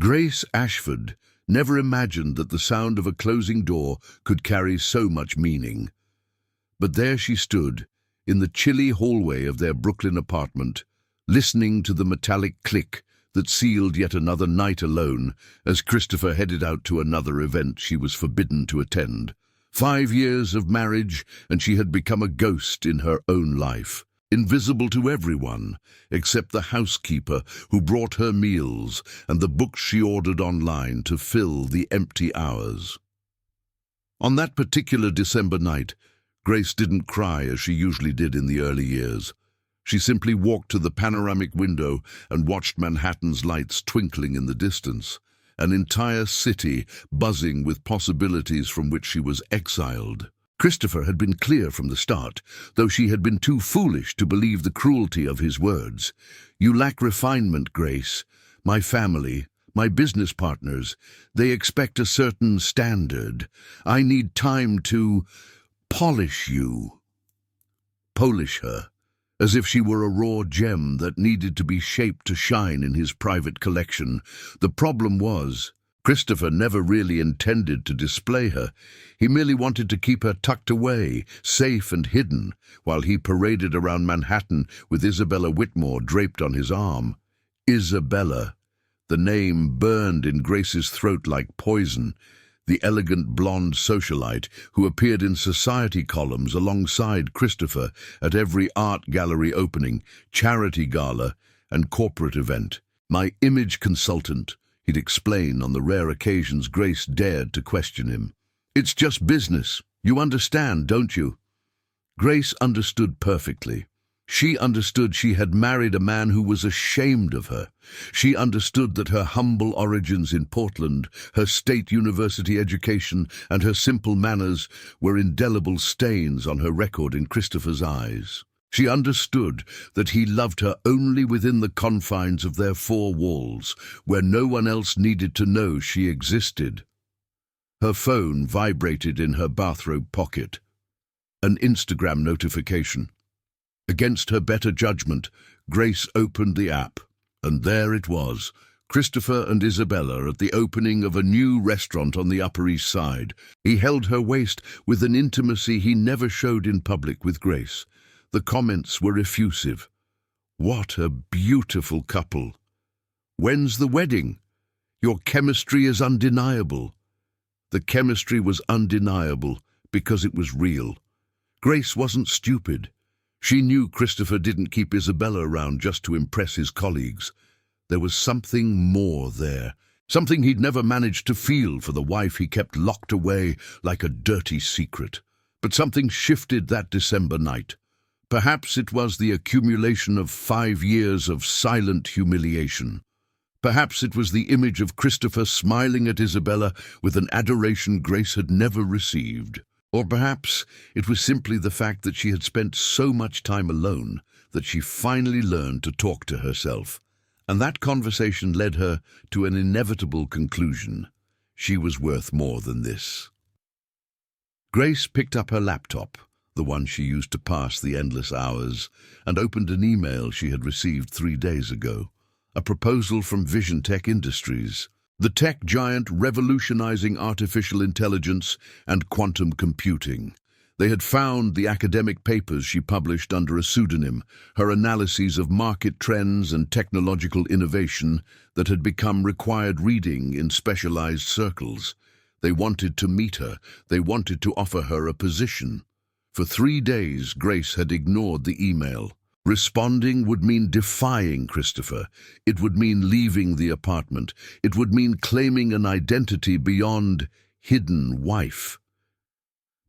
Grace Ashford never imagined that the sound of a closing door could carry so much meaning. But there she stood, in the chilly hallway of their Brooklyn apartment, listening to the metallic click that sealed yet another night alone as Christopher headed out to another event she was forbidden to attend. 5 years of marriage, and she had become a ghost in her own life, invisible to everyone except the housekeeper who brought her meals and the books she ordered online to fill the empty hours. On that particular December night, Grace didn't cry as she usually did in the early years. She simply walked to the panoramic window and watched Manhattan's lights twinkling in the distance, an entire city buzzing with possibilities from which she was exiled. Christopher had been clear from the start, though she had been too foolish to believe the cruelty of his words. "You lack refinement, Grace. My family, my business partners, they expect a certain standard. I need time to polish you." Polish her, as if she were a raw gem that needed to be shaped to shine in his private collection. The problem was, Christopher never really intended to display her. He merely wanted to keep her tucked away, safe and hidden, while he paraded around Manhattan with Isabella Whitmore draped on his arm. Isabella. The name burned in Grace's throat like poison. The elegant blonde socialite who appeared in society columns alongside Christopher at every art gallery opening, charity gala, and corporate event. "My image consultant," he'd explain on the rare occasions Grace dared to question him. "It's just business. You understand, don't you?" Grace understood perfectly. She understood she had married a man who was ashamed of her. She understood that her humble origins in Portland, her state university education, and her simple manners were indelible stains on her record in Christopher's eyes. She understood that he loved her only within the confines of their four walls, where no one else needed to know she existed. Her phone vibrated in her bathrobe pocket. An Instagram notification. Against her better judgment, Grace opened the app, and there it was, Christopher and Isabella at the opening of a new restaurant on the Upper East Side. He held her waist with an intimacy he never showed in public with Grace. The comments were effusive. "What a beautiful couple. When's the wedding? Your chemistry is undeniable." The chemistry was undeniable because it was real. Grace wasn't stupid. She knew Christopher didn't keep Isabella around just to impress his colleagues. There was something more there, something he'd never managed to feel for the wife he kept locked away like a dirty secret. But something shifted that December night. Perhaps it was the accumulation of 5 years of silent humiliation. Perhaps it was the image of Christopher smiling at Isabella with an adoration Grace had never received. Or perhaps it was simply the fact that she had spent so much time alone that she finally learned to talk to herself. And that conversation led her to an inevitable conclusion. She was worth more than this. Grace picked up her laptop, the one she used to pass the endless hours, and opened an email she had received 3 days ago. A proposal from Vision Tech Industries, the tech giant revolutionizing artificial intelligence and quantum computing. They had found the academic papers she published under a pseudonym, her analyses of market trends and technological innovation that had become required reading in specialized circles. They wanted to meet her. They wanted to offer her a position. For 3 days, Grace had ignored the email. Responding would mean defying Christopher. It would mean leaving the apartment. It would mean claiming an identity beyond hidden wife.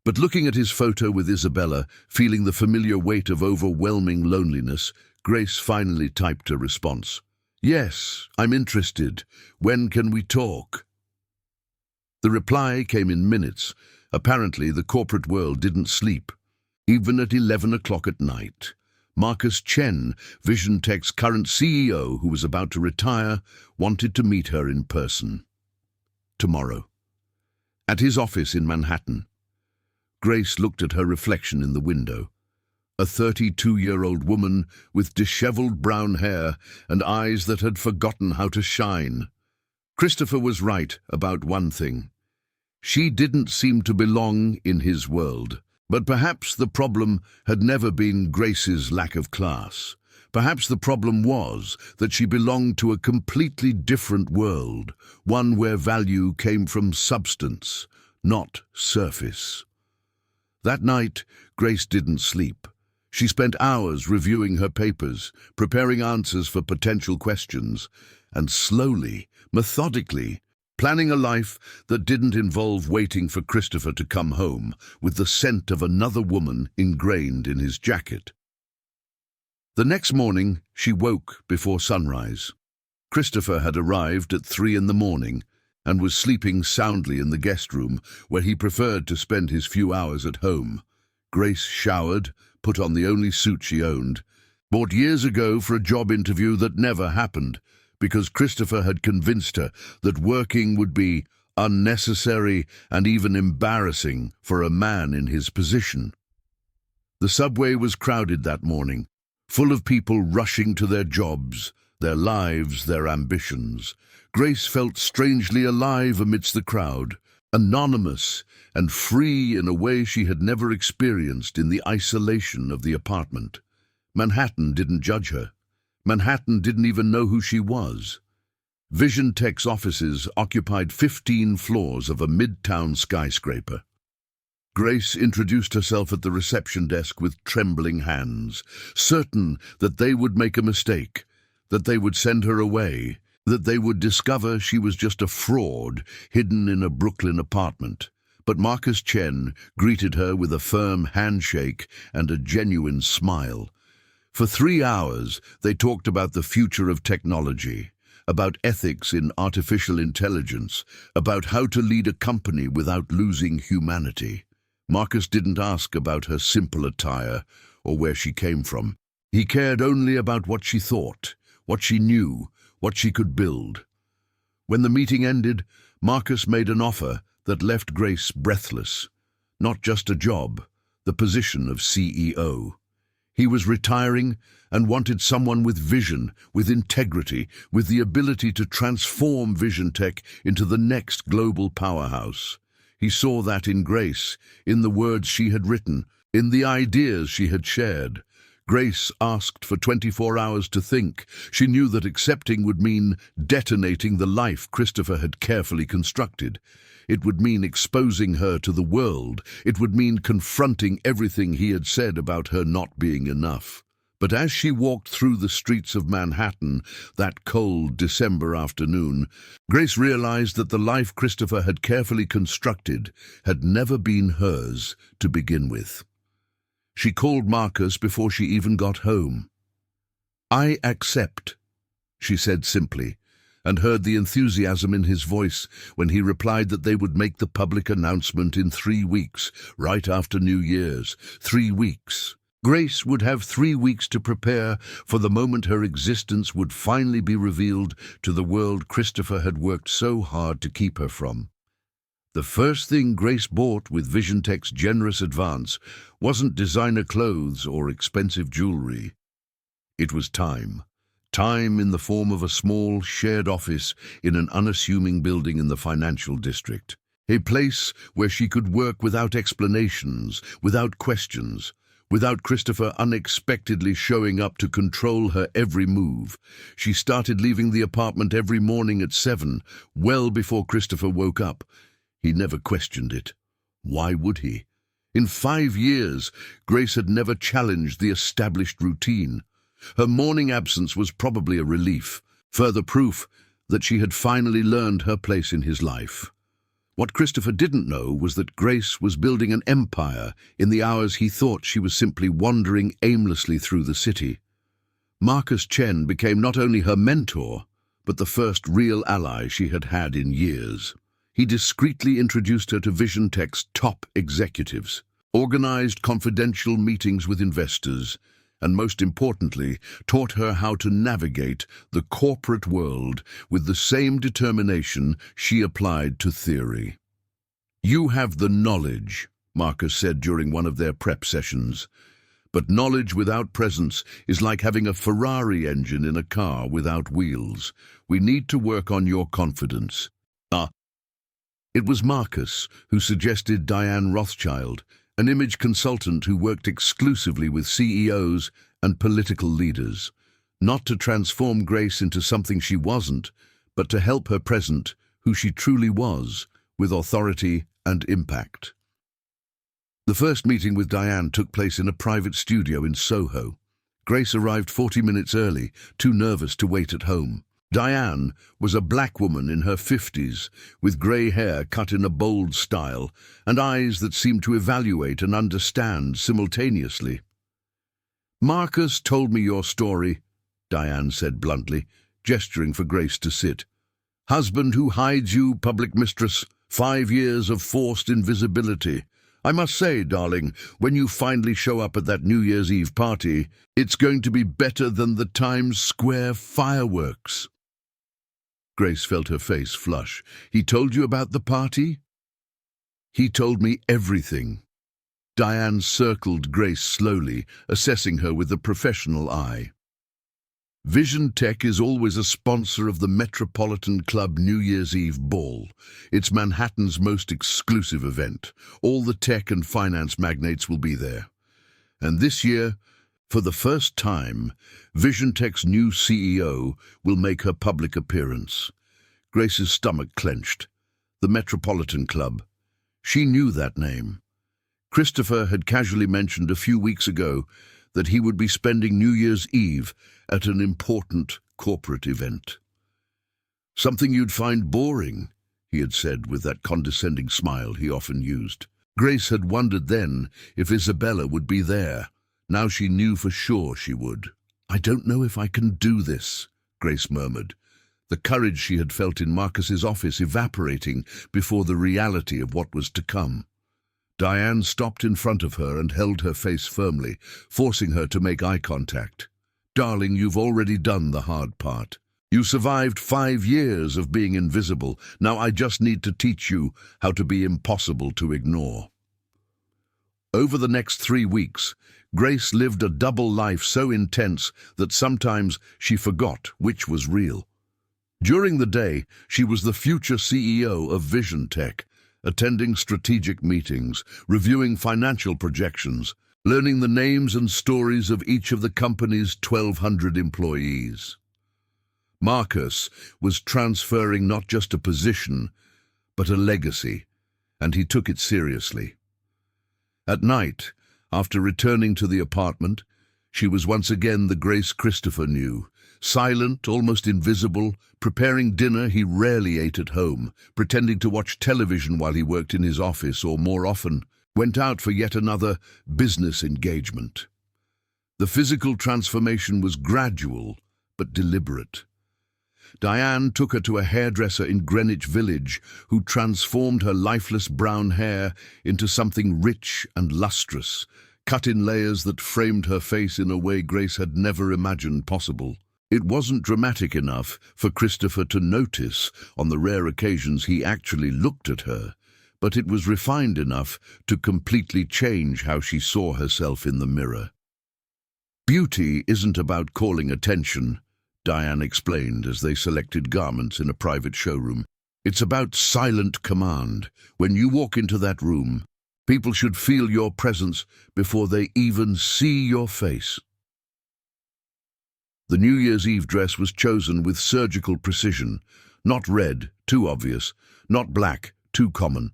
But looking at his photo with Isabella, feeling the familiar weight of overwhelming loneliness, Grace finally typed a response. "Yes, I'm interested. When can we talk?" The reply came in minutes. Apparently, the corporate world didn't sleep. Even at 11 o'clock at night. Marcus Chen, Vision Tech's current CEO, who was about to retire, wanted to meet her in person. Tomorrow. At his office in Manhattan. Grace looked at her reflection in the window. A 32-year-old woman with disheveled brown hair and eyes that had forgotten how to shine. Christopher was right about one thing. She didn't seem to belong in his world. But perhaps the problem had never been Grace's lack of class. Perhaps the problem was that she belonged to a completely different world, one where value came from substance, not surface. That night, Grace didn't sleep. She spent hours reviewing her papers, preparing answers for potential questions, and slowly, methodically, planning a life that didn't involve waiting for Christopher to come home with the scent of another woman ingrained in his jacket. The next morning, she woke before sunrise. Christopher had arrived at 3 a.m. and was sleeping soundly in the guest room where he preferred to spend his few hours at home. Grace showered, put on the only suit she owned, bought years ago for a job interview that never happened, because Christopher had convinced her that working would be unnecessary and even embarrassing for a man in his position. The subway was crowded that morning, full of people rushing to their jobs, their lives, their ambitions. Grace felt strangely alive amidst the crowd, anonymous and free in a way she had never experienced in the isolation of the apartment. Manhattan didn't judge her. Manhattan didn't even know who she was. Vision Tech's offices occupied 15 floors of a midtown skyscraper. Grace introduced herself at the reception desk with trembling hands, certain that they would make a mistake, that they would send her away, that they would discover she was just a fraud hidden in a Brooklyn apartment. But Marcus Chen greeted her with a firm handshake and a genuine smile. For 3 hours, they talked about the future of technology, about ethics in artificial intelligence, about how to lead a company without losing humanity. Marcus didn't ask about her simple attire or where she came from. He cared only about what she thought, what she knew, what she could build. When the meeting ended, Marcus made an offer that left Grace breathless. Not just a job, the position of CEO. He was retiring and wanted someone with vision, with integrity, with the ability to transform Vision Tech into the next global powerhouse. He saw that in Grace, in the words she had written, in the ideas she had shared. Grace asked for 24 hours to think. She knew that accepting would mean detonating the life Christopher had carefully constructed. It would mean exposing her to the world. It would mean confronting everything he had said about her not being enough. But as she walked through the streets of Manhattan that cold December afternoon, Grace realized that the life Christopher had carefully constructed had never been hers to begin with. She called Marcus before she even got home. "I accept," she said simply, and heard the enthusiasm in his voice when he replied that they would make the public announcement in 3 weeks, right after New Year's. 3 weeks. Grace would have 3 weeks to prepare for the moment her existence would finally be revealed to the world Christopher had worked so hard to keep her from. The first thing Grace bought with Vision Tech's generous advance wasn't designer clothes or expensive jewelry. It was time. Time in the form of a small, shared office in an unassuming building in the financial district. A place where she could work without explanations, without questions, without Christopher unexpectedly showing up to control her every move. She started leaving the apartment every morning at 7, well before Christopher woke up. He never questioned it. Why would he? In 5 years, Grace had never challenged the established routine. Her morning absence was probably a relief, further proof that she had finally learned her place in his life. What Christopher didn't know was that Grace was building an empire in the hours he thought she was simply wandering aimlessly through the city. Marcus Chen became not only her mentor, but the first real ally she had had in years. He discreetly introduced her to Vision Tech's top executives, organized confidential meetings with investors, and most importantly, taught her how to navigate the corporate world with the same determination she applied to theory. "You have the knowledge," Marcus said during one of their prep sessions, But knowledge without presence is like having a Ferrari engine in a car without wheels. We need to work on your confidence. It was Marcus who suggested Diane Rothschild, an image consultant who worked exclusively with CEOs and political leaders, not to transform Grace into something she wasn't, but to help her present who she truly was, with authority and impact. The first meeting with Diane took place in a private studio in Soho. Grace arrived 40 minutes early, too nervous to wait at home. Diane was a black woman in her 50s, with grey hair cut in a bold style, and eyes that seemed to evaluate and understand simultaneously. "Marcus told me your story," Diane said bluntly, gesturing for Grace to sit. "Husband who hides you, public mistress, 5 years of forced invisibility. I must say, darling, when you finally show up at that New Year's Eve party, it's going to be better than the Times Square fireworks." Grace felt her face flush. "He told you about the party?" "He told me everything." Diane circled Grace slowly, assessing her with a professional eye. "Vision Tech is always a sponsor of the Metropolitan Club New Year's Eve Ball. It's Manhattan's most exclusive event. All the tech and finance magnates will be there. And this year, for the first time, Vision Tech's new CEO will make her public appearance." Grace's stomach clenched. The Metropolitan Club. She knew that name. Christopher had casually mentioned a few weeks ago that he would be spending New Year's Eve at an important corporate event. "Something you'd find boring," he had said with that condescending smile he often used. Grace had wondered then if Isabella would be there. Now she knew for sure she would. "I don't know if I can do this," Grace murmured, the courage she had felt in Marcus's office evaporating before the reality of what was to come. Diane stopped in front of her and held her face firmly, forcing her to make eye contact. "Darling, you've already done the hard part. You survived 5 years of being invisible. Now I just need to teach you how to be impossible to ignore." Over the next 3 weeks, Grace lived a double life so intense that sometimes she forgot which was real. During the day, she was the future CEO of Vision Tech, attending strategic meetings, reviewing financial projections, learning the names and stories of each of the company's 1,200 employees. Marcus was transferring not just a position, but a legacy, and he took it seriously. At night, after returning to the apartment, she was once again the Grace Christopher knew, silent, almost invisible, preparing dinner he rarely ate at home, pretending to watch television while he worked in his office or, more often, went out for yet another business engagement. The physical transformation was gradual but deliberate. Diane took her to a hairdresser in Greenwich Village who transformed her lifeless brown hair into something rich and lustrous, cut in layers that framed her face in a way Grace had never imagined possible. It wasn't dramatic enough for Christopher to notice on the rare occasions he actually looked at her, but it was refined enough to completely change how she saw herself in the mirror. "Beauty isn't about calling attention," Diane explained as they selected garments in a private showroom. "It's about silent command. When you walk into that room, people should feel your presence before they even see your face." The New Year's Eve dress was chosen with surgical precision. Not red, too obvious, not black, too common.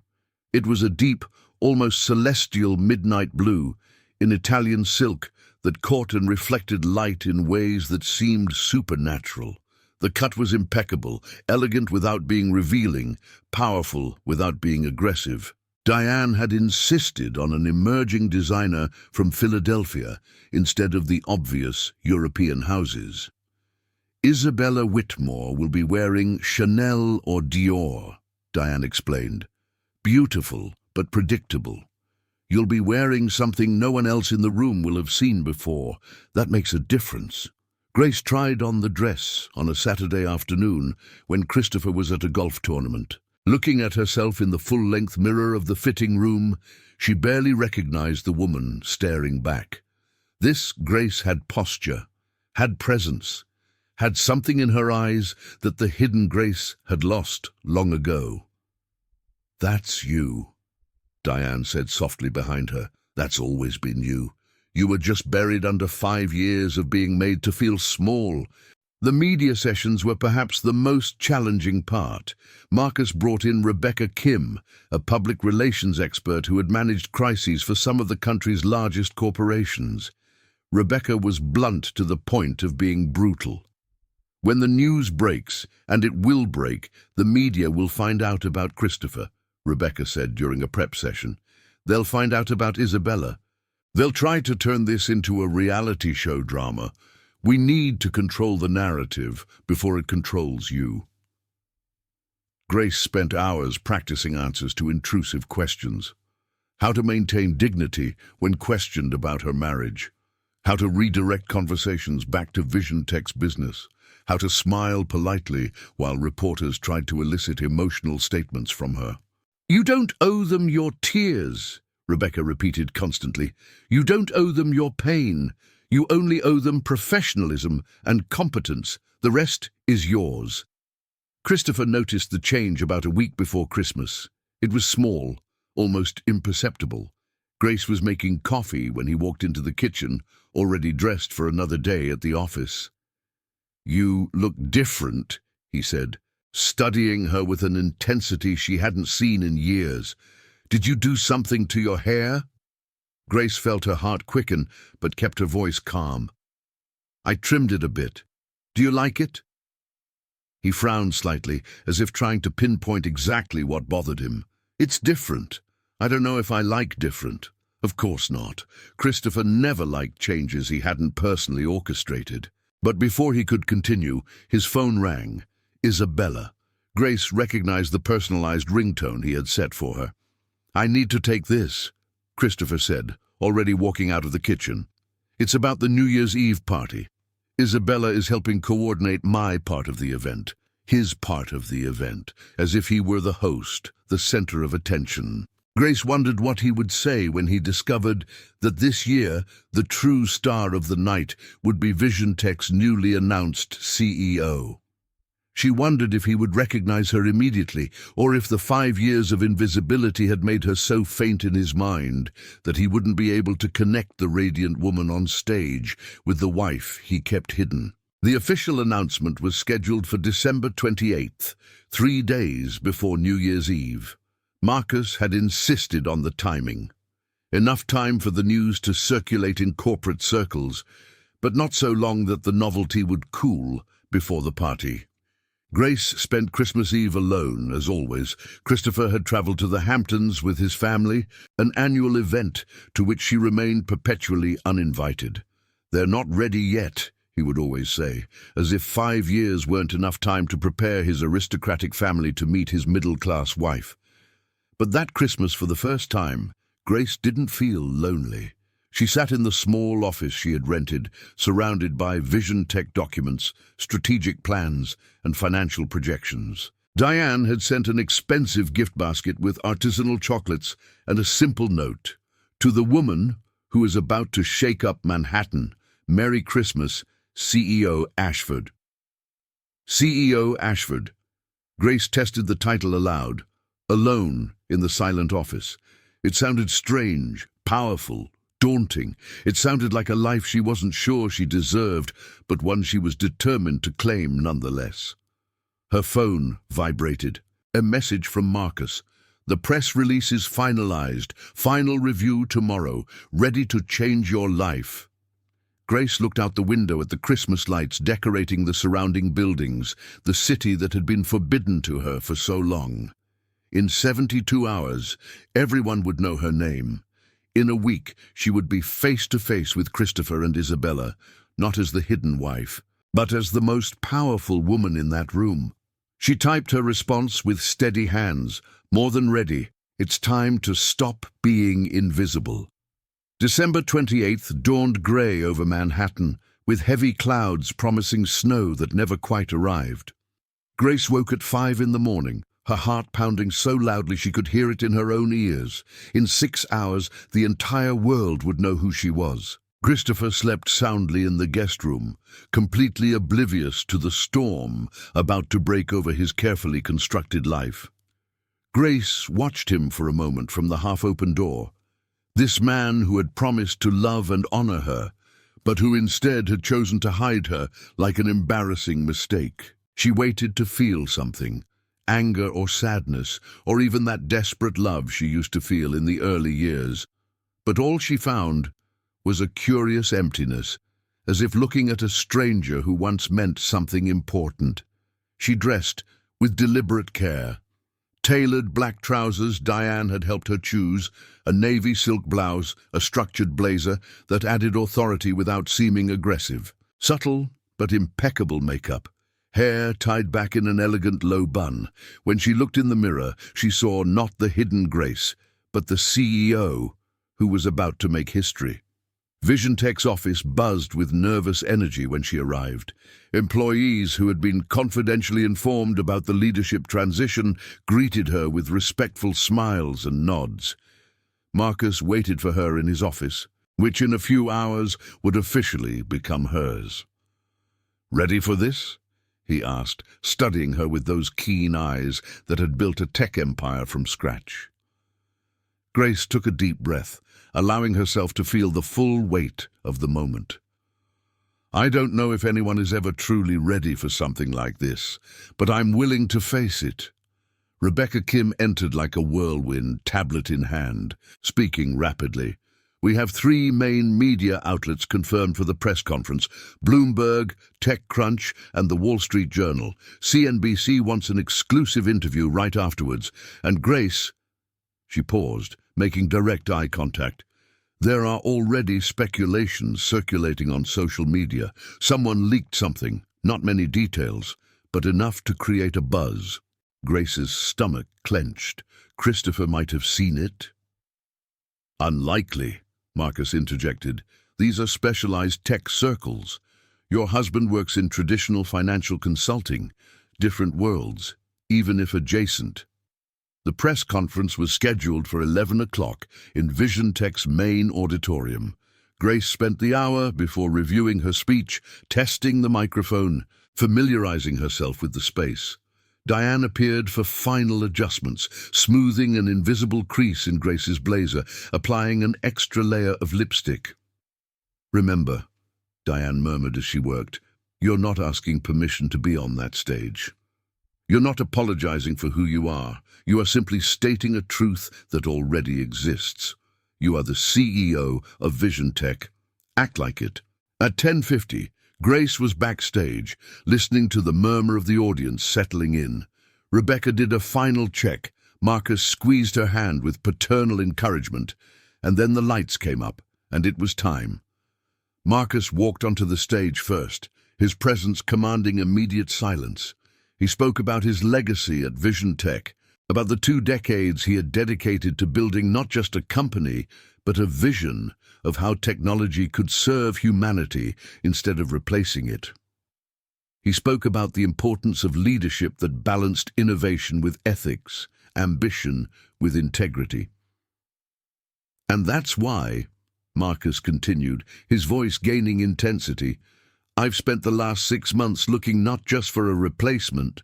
It was a deep, almost celestial midnight blue, in Italian silk that caught and reflected light in ways that seemed supernatural. The cut was impeccable, elegant without being revealing, powerful without being aggressive. Diane had insisted on an emerging designer from Philadelphia instead of the obvious European houses. "Isabella Whitmore will be wearing Chanel or Dior," Diane explained. "Beautiful, but predictable. You'll be wearing something no one else in the room will have seen before. That makes a difference." Grace tried on the dress on a Saturday afternoon when Christopher was at a golf tournament. Looking at herself in the full-length mirror of the fitting room, she barely recognized the woman staring back. This Grace had posture, had presence, had something in her eyes that the hidden Grace had lost long ago. "That's you," Diane said softly behind her. "That's always been you. You were just buried under 5 years of being made to feel small." The media sessions were perhaps the most challenging part. Marcus brought in Rebecca Kim, a public relations expert who had managed crises for some of the country's largest corporations. Rebecca was blunt to the point of being brutal. "When the news breaks, and it will break, the media will find out about Christopher," Rebecca said during a prep session. "They'll find out about Isabella. They'll try to turn this into a reality show drama. We need to control the narrative before it controls you." Grace spent hours practicing answers to intrusive questions. How to maintain dignity when questioned about her marriage. How to redirect conversations back to Vision Tech's business. How to smile politely while reporters tried to elicit emotional statements from her. "You don't owe them your tears," Rebecca repeated constantly. "You don't owe them your pain. You only owe them professionalism and competence. The rest is yours." Christopher noticed the change about a week before Christmas. It was small, almost imperceptible. Grace was making coffee when he walked into the kitchen, already dressed for another day at the office. "You look different," he said, studying her with an intensity she hadn't seen in years. "Did you do something to your hair?" Grace felt her heart quicken, but kept her voice calm. "I trimmed it a bit. Do you like it?" He frowned slightly, as if trying to pinpoint exactly what bothered him. "It's different. I don't know if I like different." Of course not. Christopher never liked changes he hadn't personally orchestrated. But before he could continue, his phone rang. Isabella. Grace recognized the personalized ringtone he had set for her. "I need to take this," Christopher said, already walking out of the kitchen. "It's about the New Year's Eve party. Isabella is helping coordinate my part of the event, his part of the event, as if he were the host, the center of attention." Grace wondered what he would say when he discovered that this year the true star of the night would be Vision Tech's newly announced CEO. She wondered if he would recognize her immediately, or if the 5 years of invisibility had made her so faint in his mind that he wouldn't be able to connect the radiant woman on stage with the wife he kept hidden. The official announcement was scheduled for December 28th, 3 days before New Year's Eve. Marcus had insisted on the timing. Enough time for the news to circulate in corporate circles, but not so long that the novelty would cool before the party. Grace spent Christmas Eve alone, as always. Christopher had traveled to the Hamptons with his family, an annual event to which she remained perpetually uninvited. "They're not ready yet," he would always say, as if 5 years weren't enough time to prepare his aristocratic family to meet his middle-class wife. But that Christmas, for the first time, Grace didn't feel lonely. She sat in the small office she had rented, surrounded by Vision Tech documents, strategic plans, and financial projections. Diane had sent an expensive gift basket with artisanal chocolates and a simple note. "To the woman who is about to shake up Manhattan, Merry Christmas, CEO Ashford." CEO Ashford. Grace tested the title aloud. Alone in the silent office. It sounded strange, powerful, daunting. It sounded like a life she wasn't sure she deserved, but one she was determined to claim nonetheless. Her phone vibrated. A message from Marcus. "The press release is finalized. Final review tomorrow. Ready to change your life." Grace looked out the window at the Christmas lights decorating the surrounding buildings, the city that had been forbidden to her for so long. In 72 hours, everyone would know her name. In a week, she would be face to face with Christopher and Isabella, not as the hidden wife, but as the most powerful woman in that room. She typed her response with steady hands. "More than ready. It's time to stop being invisible." December 28th dawned grey over Manhattan, with heavy clouds promising snow that never quite arrived. Grace woke at 5 in the morning, her heart pounding so loudly she could hear it in her own ears. In 6 hours, the entire world would know who she was. Christopher slept soundly in the guest room, completely oblivious to the storm about to break over his carefully constructed life. Grace watched him for a moment from the half-open door. This man who had promised to love and honor her, but who instead had chosen to hide her like an embarrassing mistake. She waited to feel something, anger or sadness, or even that desperate love she used to feel in the early years. But all she found was a curious emptiness, as if looking at a stranger who once meant something important. She dressed with deliberate care. Tailored black trousers Diane had helped her choose, a navy silk blouse, a structured blazer that added authority without seeming aggressive. Subtle but impeccable makeup, hair tied back in an elegant low bun. When she looked in the mirror, she saw not the hidden Grace, but the CEO who was about to make history. VisionTech's office buzzed with nervous energy when she arrived. Employees who had been confidentially informed about the leadership transition greeted her with respectful smiles and nods. Marcus waited for her in his office, which in a few hours would officially become hers. "Ready for this?" he asked, studying her with those keen eyes that had built a tech empire from scratch. Grace took a deep breath, allowing herself to feel the full weight of the moment. "I don't know if anyone is ever truly ready for something like this, but I'm willing to face it." Rebecca Kim entered like a whirlwind, tablet in hand, speaking rapidly. "We have 3 main media outlets confirmed for the press conference: Bloomberg, TechCrunch, and the Wall Street Journal. CNBC wants an exclusive interview right afterwards, and Grace—" She paused, making direct eye contact. "There are already speculations circulating on social media. Someone leaked something, not many details, but enough to create a buzz." Grace's stomach clenched. Christopher might have seen it. "Unlikely," Marcus interjected. "These are specialized tech circles. Your husband works in traditional financial consulting. Different worlds, even if adjacent." The press conference was scheduled for 11 o'clock in VisionTech's main auditorium. Grace spent the hour before reviewing her speech, testing the microphone, familiarizing herself with the space. Diane appeared for final adjustments, smoothing an invisible crease in Grace's blazer, applying an extra layer of lipstick. "Remember," Diane murmured as she worked, "you're not asking permission to be on that stage. You're not apologizing for who you are. You are simply stating a truth that already exists. You are the CEO of VisionTech. Act like it." At 10:50, Grace was backstage, listening to the murmur of the audience settling in. Rebecca did a final check. Marcus squeezed her hand with paternal encouragement, and then the lights came up, and it was time. Marcus walked onto the stage first, his presence commanding immediate silence. He spoke about his legacy at VisionTech, about the 2 decades he had dedicated to building not just a company, but a vision of how technology could serve humanity instead of replacing it. He spoke about the importance of leadership that balanced innovation with ethics, ambition with integrity. "And that's why," Marcus continued, his voice gaining intensity, "I've spent the last 6 months looking not just for a replacement,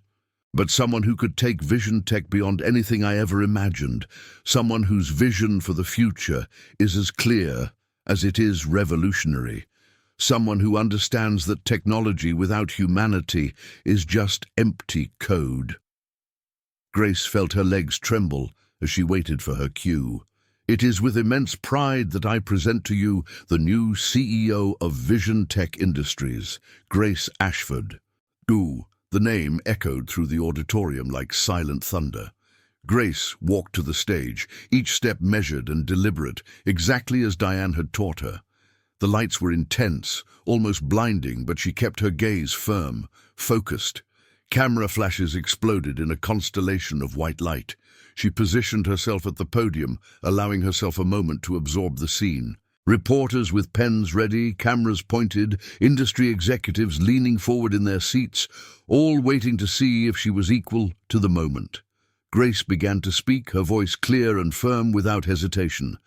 but someone who could take VisionTech beyond anything I ever imagined, someone whose vision for the future is as clear as it is revolutionary, someone who understands that technology without humanity is just empty code." Grace felt her legs tremble as she waited for her cue. "It is with immense pride that I present to you the new CEO of VisionTech Industries, Grace Ashford." "Ooh." The name echoed through the auditorium like silent thunder. Grace walked to the stage, each step measured and deliberate, exactly as Diane had taught her. The lights were intense, almost blinding, but she kept her gaze firm, focused. Camera flashes exploded in a constellation of white light. She positioned herself at the podium, allowing herself a moment to absorb the scene. Reporters with pens ready, cameras pointed, industry executives leaning forward in their seats, all waiting to see if she was equal to the moment. Grace began to speak, her voice clear and firm without hesitation.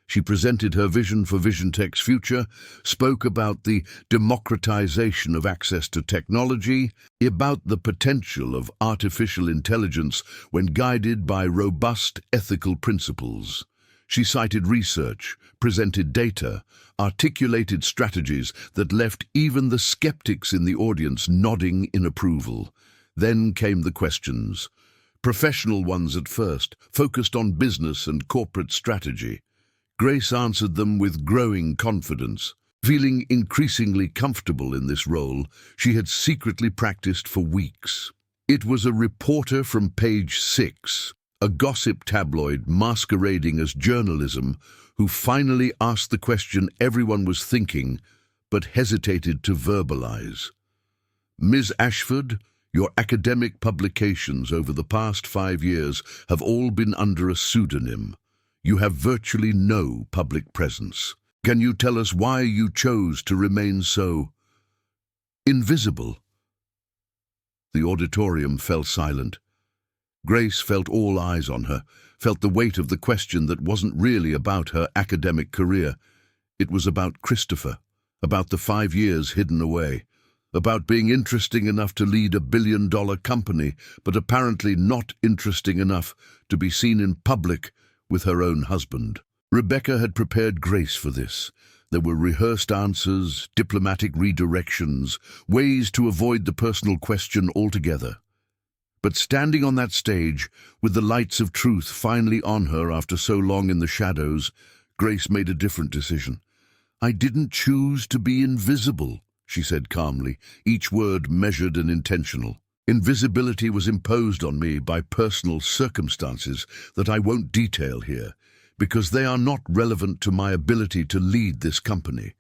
She presented her vision for VisionTech's future, spoke about the democratization of access to technology, about the potential of artificial intelligence when guided by robust ethical principles. She cited research, presented data, articulated strategies that left even the skeptics in the audience nodding in approval. Then came the questions. Professional ones at first, focused on business and corporate strategy. Grace answered them with growing confidence. Feeling increasingly comfortable in this role, she had secretly practiced for weeks. It was a reporter from Page 6, a gossip tabloid masquerading as journalism, who finally asked the question everyone was thinking, but hesitated to verbalize. "Ms. Ashford, your academic publications over the past 5 years have all been under a pseudonym. You have virtually no public presence. Can you tell us why you chose to remain so invisible?" The auditorium fell silent. Grace felt all eyes on her, felt the weight of the question that wasn't really about her academic career. It was about Christopher, about the 5 years hidden away, about being interesting enough to lead a billion-dollar company, but apparently not interesting enough to be seen in public with her own husband. Rebecca had prepared Grace for this. There were rehearsed answers, diplomatic redirections, ways to avoid the personal question altogether. But standing on that stage, with the lights of truth finally on her after so long in the shadows, Grace made a different decision. "I didn't choose to be invisible," she said calmly, each word measured and intentional. "Invisibility was imposed on me by personal circumstances that I won't detail here, because they are not relevant to my ability to lead this company.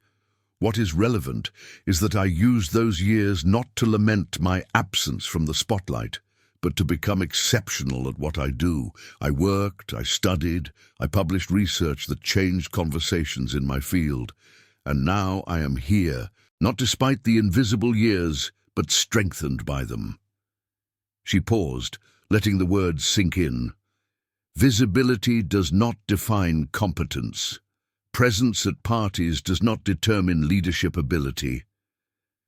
What is relevant is that I used those years not to lament my absence from the spotlight, but to become exceptional at what I do. I worked, I studied, I published research that changed conversations in my field. And now I am here, not despite the invisible years, but strengthened by them." She paused, letting the words sink in. "Visibility does not define competence. Presence at parties does not determine leadership ability.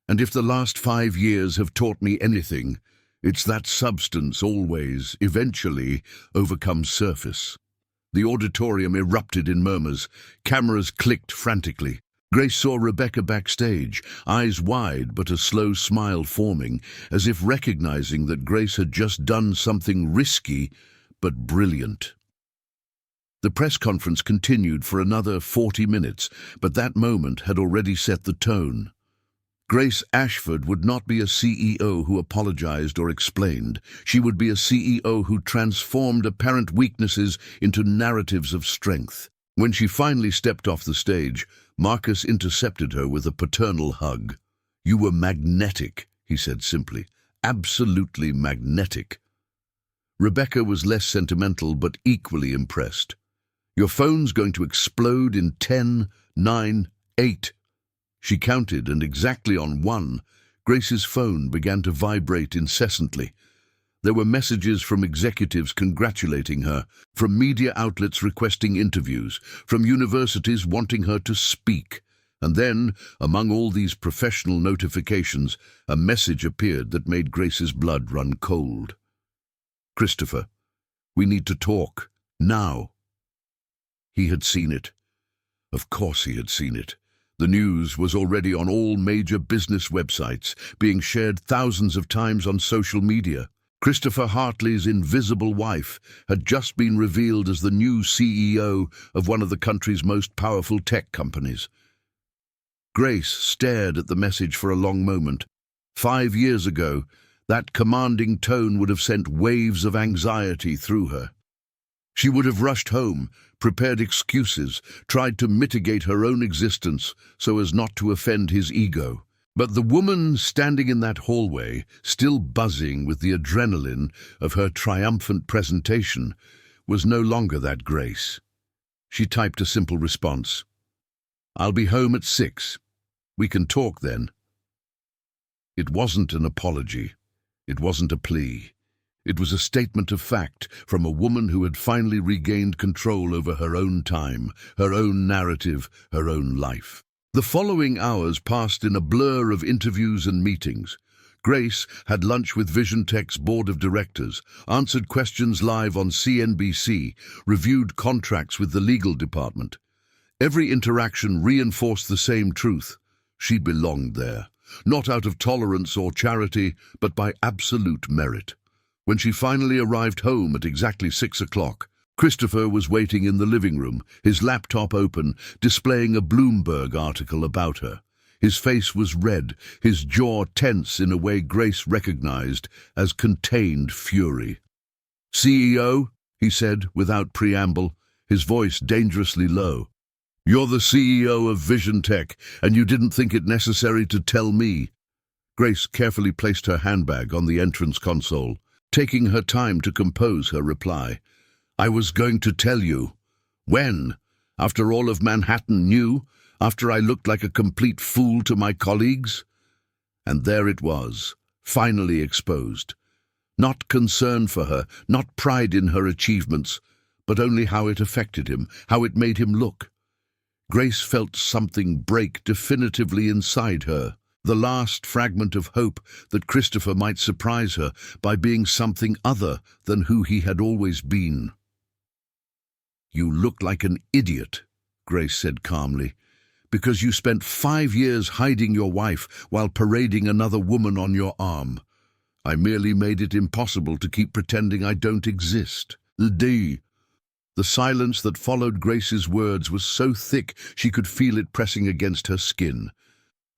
And if the last 5 years have taught me anything, it's that substance always, eventually, overcomes surface." The auditorium erupted in murmurs. Cameras clicked frantically. Grace saw Rebecca backstage, eyes wide but a slow smile forming, as if recognizing that Grace had just done something risky but brilliant. The press conference continued for another 40 minutes, but that moment had already set the tone. Grace Ashford would not be a CEO who apologized or explained. She would be a CEO who transformed apparent weaknesses into narratives of strength. When she finally stepped off the stage, Marcus intercepted her with a paternal hug. "You were magnetic," he said simply. "Absolutely magnetic." Rebecca was less sentimental but equally impressed. "Your phone's going to explode in 10, 9, 8. She counted, and exactly on 1, Grace's phone began to vibrate incessantly. There were messages from executives congratulating her, from media outlets requesting interviews, from universities wanting her to speak. And then, among all these professional notifications, a message appeared that made Grace's blood run cold. "Christopher, we need to talk. Now." He had seen it. Of course he had seen it. The news was already on all major business websites, being shared thousands of times on social media. Christopher Hartley's invisible wife had just been revealed as the new CEO of one of the country's most powerful tech companies. Grace stared at the message for a long moment. 5 years ago, that commanding tone would have sent waves of anxiety through her. She would have rushed home, prepared excuses, tried to mitigate her own existence so as not to offend his ego. But the woman standing in that hallway, still buzzing with the adrenaline of her triumphant presentation, was no longer that Grace. She typed a simple response. "I'll be home at 6. We can talk then." It wasn't an apology. It wasn't a plea. It was a statement of fact from a woman who had finally regained control over her own time, her own narrative, her own life. The following hours passed in a blur of interviews and meetings. Grace had lunch with Vision Tech's board of directors, answered questions live on CNBC, reviewed contracts with the legal department. Every interaction reinforced the same truth. She belonged there, not out of tolerance or charity, but by absolute merit. When she finally arrived home at exactly 6 o'clock, Christopher was waiting in the living room, his laptop open, displaying a Bloomberg article about her. His face was red, his jaw tense in a way Grace recognized as contained fury. "CEO," he said without preamble, his voice dangerously low. "You're the CEO of Vision Tech, and you didn't think it necessary to tell me." Grace carefully placed her handbag on the entrance console, taking her time to compose her reply. "I was going to tell you." "When? After all of Manhattan knew? After I looked like a complete fool to my colleagues?" And there it was, finally exposed. Not concern for her, not pride in her achievements, but only how it affected him, how it made him look. Grace felt something break definitively inside her, the last fragment of hope that Christopher might surprise her by being something other than who he had always been. "You look like an idiot," Grace said calmly, "because you spent 5 years hiding your wife while parading another woman on your arm. I merely made it impossible to keep pretending I don't exist." The silence that followed Grace's words was so thick she could feel it pressing against her skin.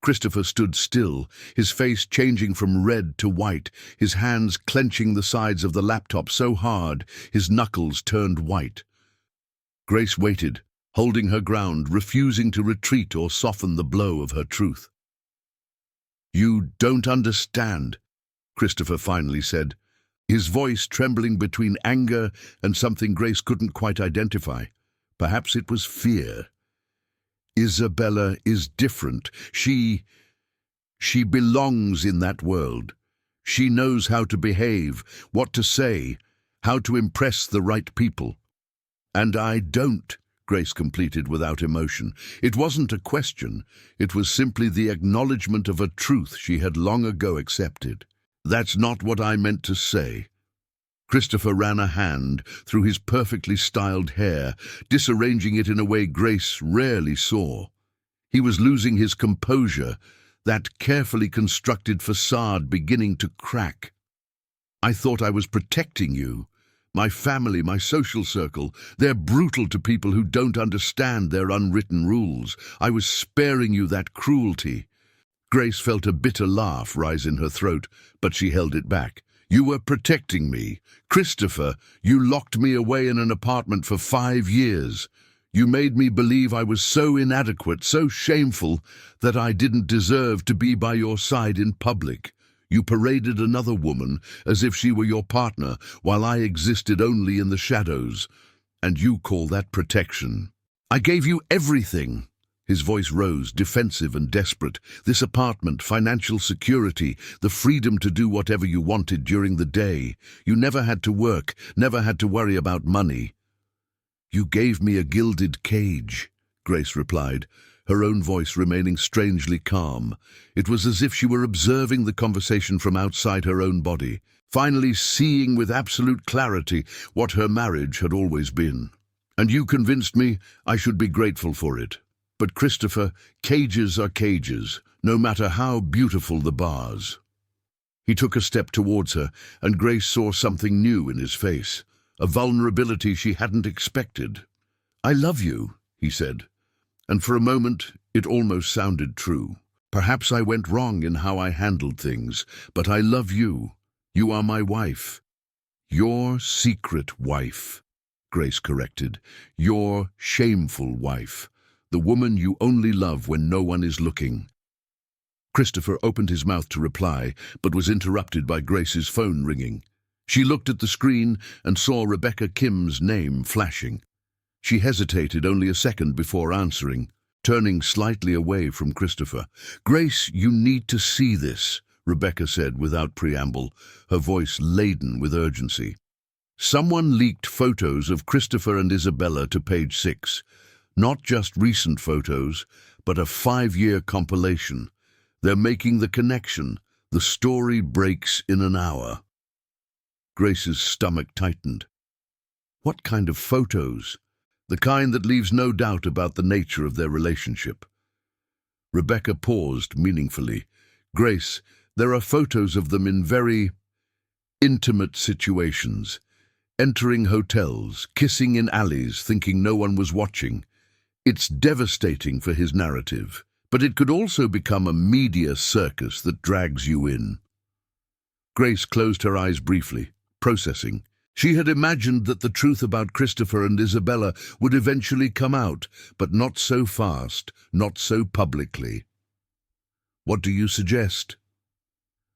Christopher stood still, his face changing from red to white, his hands clenching the sides of the laptop so hard his knuckles turned white. Grace waited, holding her ground, refusing to retreat or soften the blow of her truth. "You don't understand," Christopher finally said, his voice trembling between anger and something Grace couldn't quite identify. Perhaps it was fear. "Isabella is different. She belongs in that world. She knows how to behave, what to say, how to impress the right people. And I don't," Grace completed without emotion. It wasn't a question. It was simply the acknowledgement of a truth she had long ago accepted. "That's not what I meant to say." Christopher ran a hand through his perfectly styled hair, disarranging it in a way Grace rarely saw. He was losing his composure, that carefully constructed facade beginning to crack. "I thought I was protecting you. My family, my social circle, they're brutal to people who don't understand their unwritten rules. I was sparing you that cruelty." Grace felt a bitter laugh rise in her throat, but she held it back. "You were protecting me. Christopher, you locked me away in an apartment for 5 years. You made me believe I was so inadequate, so shameful, that I didn't deserve to be by your side in public. You paraded another woman as if she were your partner, while I existed only in the shadows. And you call that protection? I gave you everything." His voice rose, defensive and desperate. "This apartment, financial security, the freedom to do whatever you wanted during the day. You never had to work, never had to worry about money." "You gave me a gilded cage," Grace replied, her own voice remaining strangely calm. It was as if she were observing the conversation from outside her own body, finally seeing with absolute clarity what her marriage had always been. "And you convinced me I should be grateful for it. But Christopher, cages are cages, no matter how beautiful the bars." He took a step towards her, and Grace saw something new in his face, a vulnerability she hadn't expected. "I love you," he said, and for a moment it almost sounded true. "Perhaps I went wrong in how I handled things, but I love you. You are my wife." "Your secret wife," Grace corrected. "Your shameful wife. The woman you only love when no one is looking." Christopher opened his mouth to reply, but was interrupted by Grace's phone ringing. She looked at the screen and saw Rebecca Kim's name flashing. She hesitated only a second before answering, turning slightly away from Christopher. "Grace, you need to see this," Rebecca said without preamble, her voice laden with urgency. Someone leaked photos of Christopher and Isabella to page 6. Not just recent photos, but a 5-year compilation. They're making the connection. The story breaks in an hour. Grace's stomach tightened. What kind of photos? The kind that leaves no doubt about the nature of their relationship. Rebecca paused meaningfully. Grace, there are photos of them in very intimate situations. Entering hotels, kissing in alleys, thinking no one was watching. It's devastating for his narrative, but it could also become a media circus that drags you in. Grace closed her eyes briefly, processing. She had imagined that the truth about Christopher and Isabella would eventually come out, but not so fast, not so publicly. What do you suggest?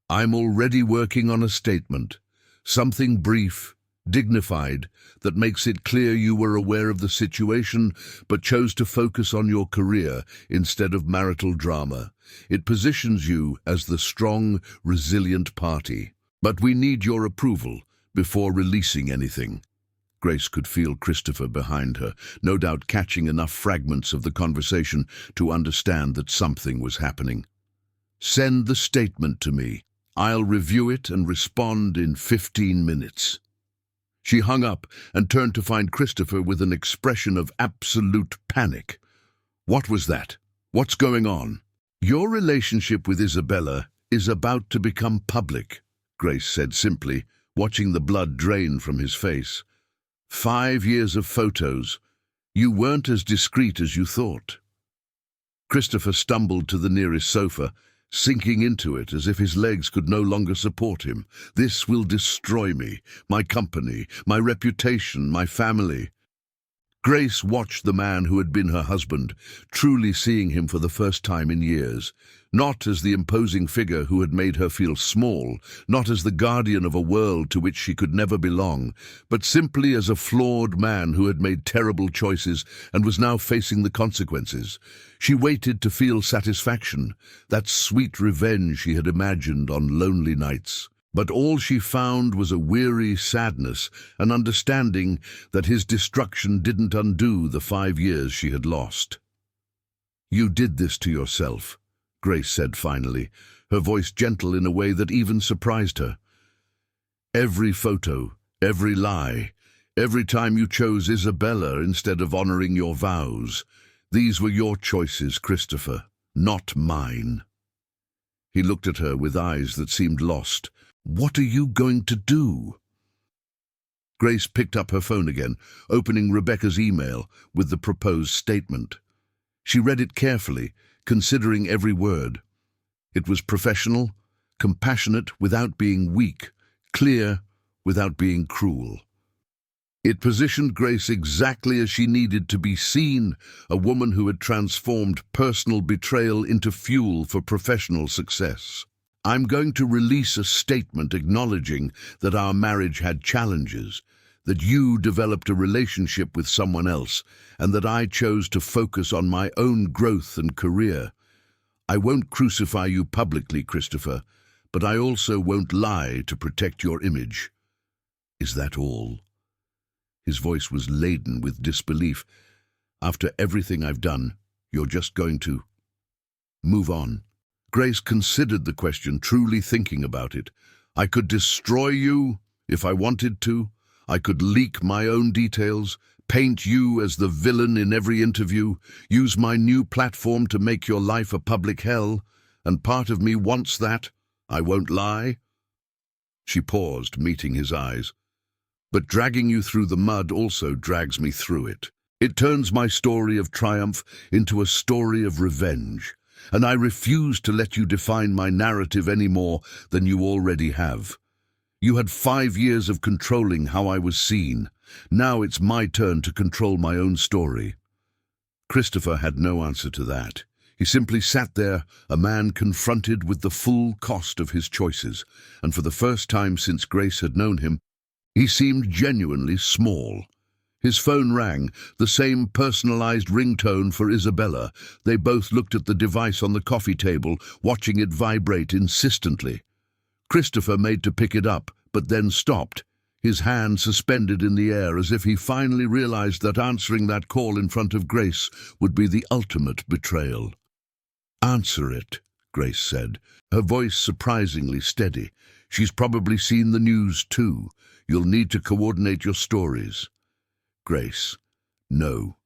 I'm already working on a statement, something brief, dignified, that makes it clear you were aware of the situation but chose to focus on your career instead of marital drama. It positions you as the strong, resilient party. But we need your approval before releasing anything. Grace could feel Christopher behind her, no doubt catching enough fragments of the conversation to understand that something was happening. Send the statement to me. I'll review it and respond in 15 minutes. She hung up and turned to find Christopher with an expression of absolute panic. What was that? What's going on? Your relationship with Isabella is about to become public, Grace said simply, watching the blood drain from his face. 5 years of photos. You weren't as discreet as you thought. Christopher stumbled to the nearest sofa, sinking into it as if his legs could no longer support him. This will destroy me, my company, my reputation, my family. Grace watched the man who had been her husband, truly seeing him for the first time in years. Not as the imposing figure who had made her feel small, not as the guardian of a world to which she could never belong, but simply as a flawed man who had made terrible choices and was now facing the consequences. She waited to feel satisfaction, that sweet revenge she had imagined on lonely nights. But all she found was a weary sadness, an understanding that his destruction didn't undo the 5 years she had lost. You did this to yourself, Grace said finally, her voice gentle in a way that even surprised her. Every photo, every lie, every time you chose Isabella instead of honoring your vows, these were your choices, Christopher, not mine. He looked at her with eyes that seemed lost. What are you going to do? Grace picked up her phone again, opening Rebecca's email with the proposed statement. She read it carefully, considering every word. It was professional, compassionate without being weak, clear without being cruel. It positioned Grace exactly as she needed to be seen, a woman who had transformed personal betrayal into fuel for professional success. I'm going to release a statement acknowledging that our marriage had challenges, that you developed a relationship with someone else, and that I chose to focus on my own growth and career. I won't crucify you publicly, Christopher, but I also won't lie to protect your image. Is that all? His voice was laden with disbelief. After everything I've done, you're just going to move on? Grace considered the question, truly thinking about it. I could destroy you if I wanted to. I could leak my own details, paint you as the villain in every interview, use my new platform to make your life a public hell, and part of me wants that. I won't lie. She paused, meeting his eyes. But dragging you through the mud also drags me through it. It turns my story of triumph into a story of revenge, and I refuse to let you define my narrative any more than you already have. You had 5 years of controlling how I was seen. Now it's my turn to control my own story. Christopher had no answer to that. He simply sat there, a man confronted with the full cost of his choices, and for the first time since Grace had known him, he seemed genuinely small. His phone rang, the same personalized ringtone for Isabella. They both looked at the device on the coffee table, watching it vibrate insistently. Christopher made to pick it up, but then stopped, his hand suspended in the air as if he finally realized that answering that call in front of Grace would be the ultimate betrayal. "Answer it," Grace said, her voice surprisingly steady. "She's probably seen the news too. You'll need to coordinate your stories." Grace. "No."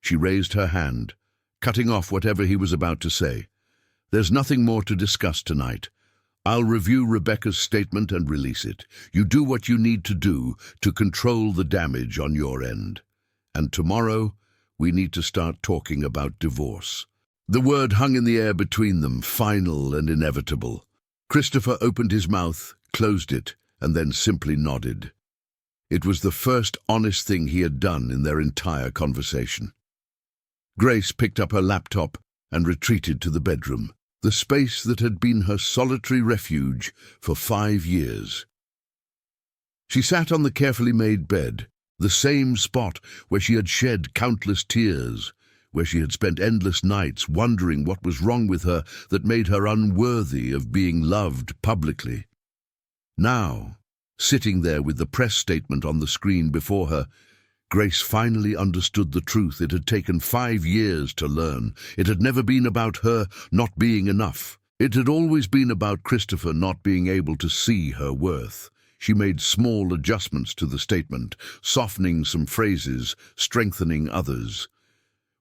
She raised her hand, cutting off whatever he was about to say. "There's nothing more to discuss tonight. I'll review Rebecca's statement and release it. You do what you need to do to control the damage on your end. And tomorrow, we need to start talking about divorce." The word hung in the air between them, final and inevitable. Christopher opened his mouth, closed it, and then simply nodded. It was the first honest thing he had done in their entire conversation. Grace picked up her laptop and retreated to the bedroom, the space that had been her solitary refuge for 5 years. She sat on the carefully made bed, the same spot where she had shed countless tears, where she had spent endless nights wondering what was wrong with her that made her unworthy of being loved publicly. Now, sitting there with the press statement on the screen before her, Grace finally understood the truth it had taken 5 years to learn. It had never been about her not being enough. It had always been about Christopher not being able to see her worth. She made small adjustments to the statement, softening some phrases, strengthening others.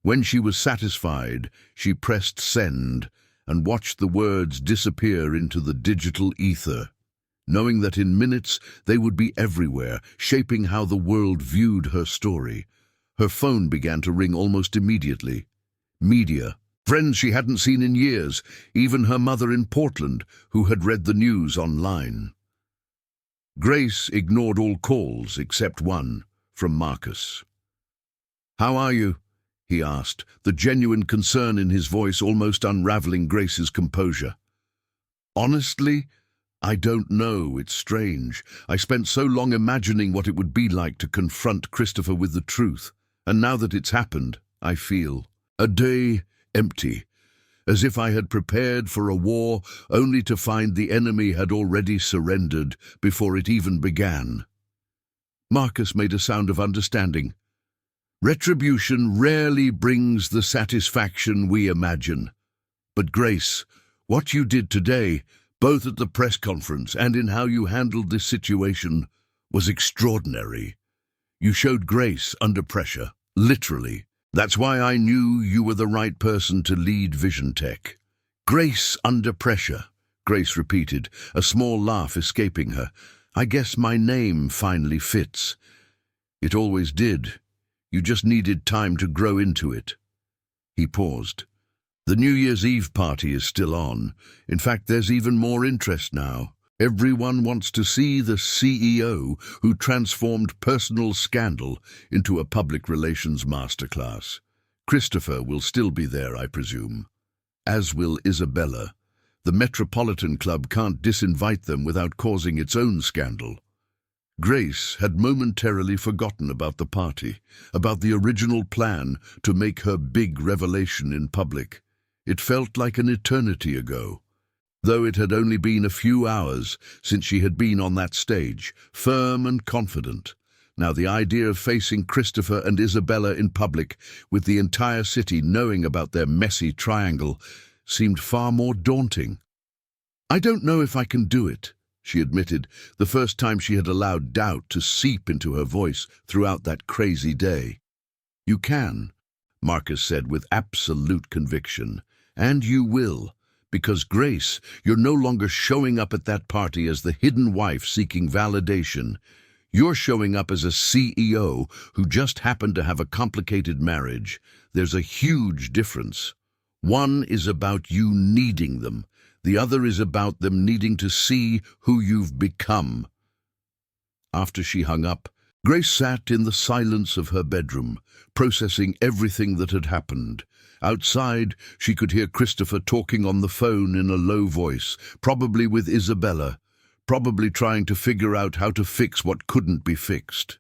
When she was satisfied, she pressed send and watched the words disappear into the digital ether, knowing that in minutes they would be everywhere, shaping how the world viewed her story. Her phone began to ring almost immediately. Media. Friends she hadn't seen in years, even her mother in Portland, who had read the news online. Grace ignored all calls except one, from Marcus. "How are you?" he asked, the genuine concern in his voice almost unraveling Grace's composure. "Honestly, I don't know. It's strange. I spent so long imagining what it would be like to confront Christopher with the truth, and now that it's happened, I feel a day empty, as if I had prepared for a war only to find the enemy had already surrendered before it even began." Marcus made a sound of understanding. "Retribution rarely brings the satisfaction we imagine. But Grace, what you did today, both at the press conference and in how you handled this situation, was extraordinary. You showed grace under pressure, literally. That's why I knew you were the right person to lead Vision Tech." "Grace under pressure," Grace repeated, a small laugh escaping her. "I guess my name finally fits." "It always did. You just needed time to grow into it." He paused. "The New Year's Eve party is still on. In fact, there's even more interest now. Everyone wants to see the CEO who transformed personal scandal into a public relations masterclass. Christopher will still be there, I presume. As will Isabella. The Metropolitan Club can't disinvite them without causing its own scandal." Grace had momentarily forgotten about the party, about the original plan to make her big revelation in public. It felt like an eternity ago, though it had only been a few hours since she had been on that stage, firm and confident. Now the idea of facing Christopher and Isabella in public, with the entire city knowing about their messy triangle, seemed far more daunting. "I don't know if I can do it," she admitted, the first time she had allowed doubt to seep into her voice throughout that crazy day. "You can," Marcus said with absolute conviction, "and you will, because Grace, you're no longer showing up at that party as the hidden wife seeking validation. You're showing up as a CEO who just happened to have a complicated marriage. There's a huge difference. One is about you needing them. The other is about them needing to see who you've become." After she hung up, Grace sat in the silence of her bedroom, processing everything that had happened. Outside, she could hear Christopher talking on the phone in a low voice, probably with Isabella, probably trying to figure out how to fix what couldn't be fixed.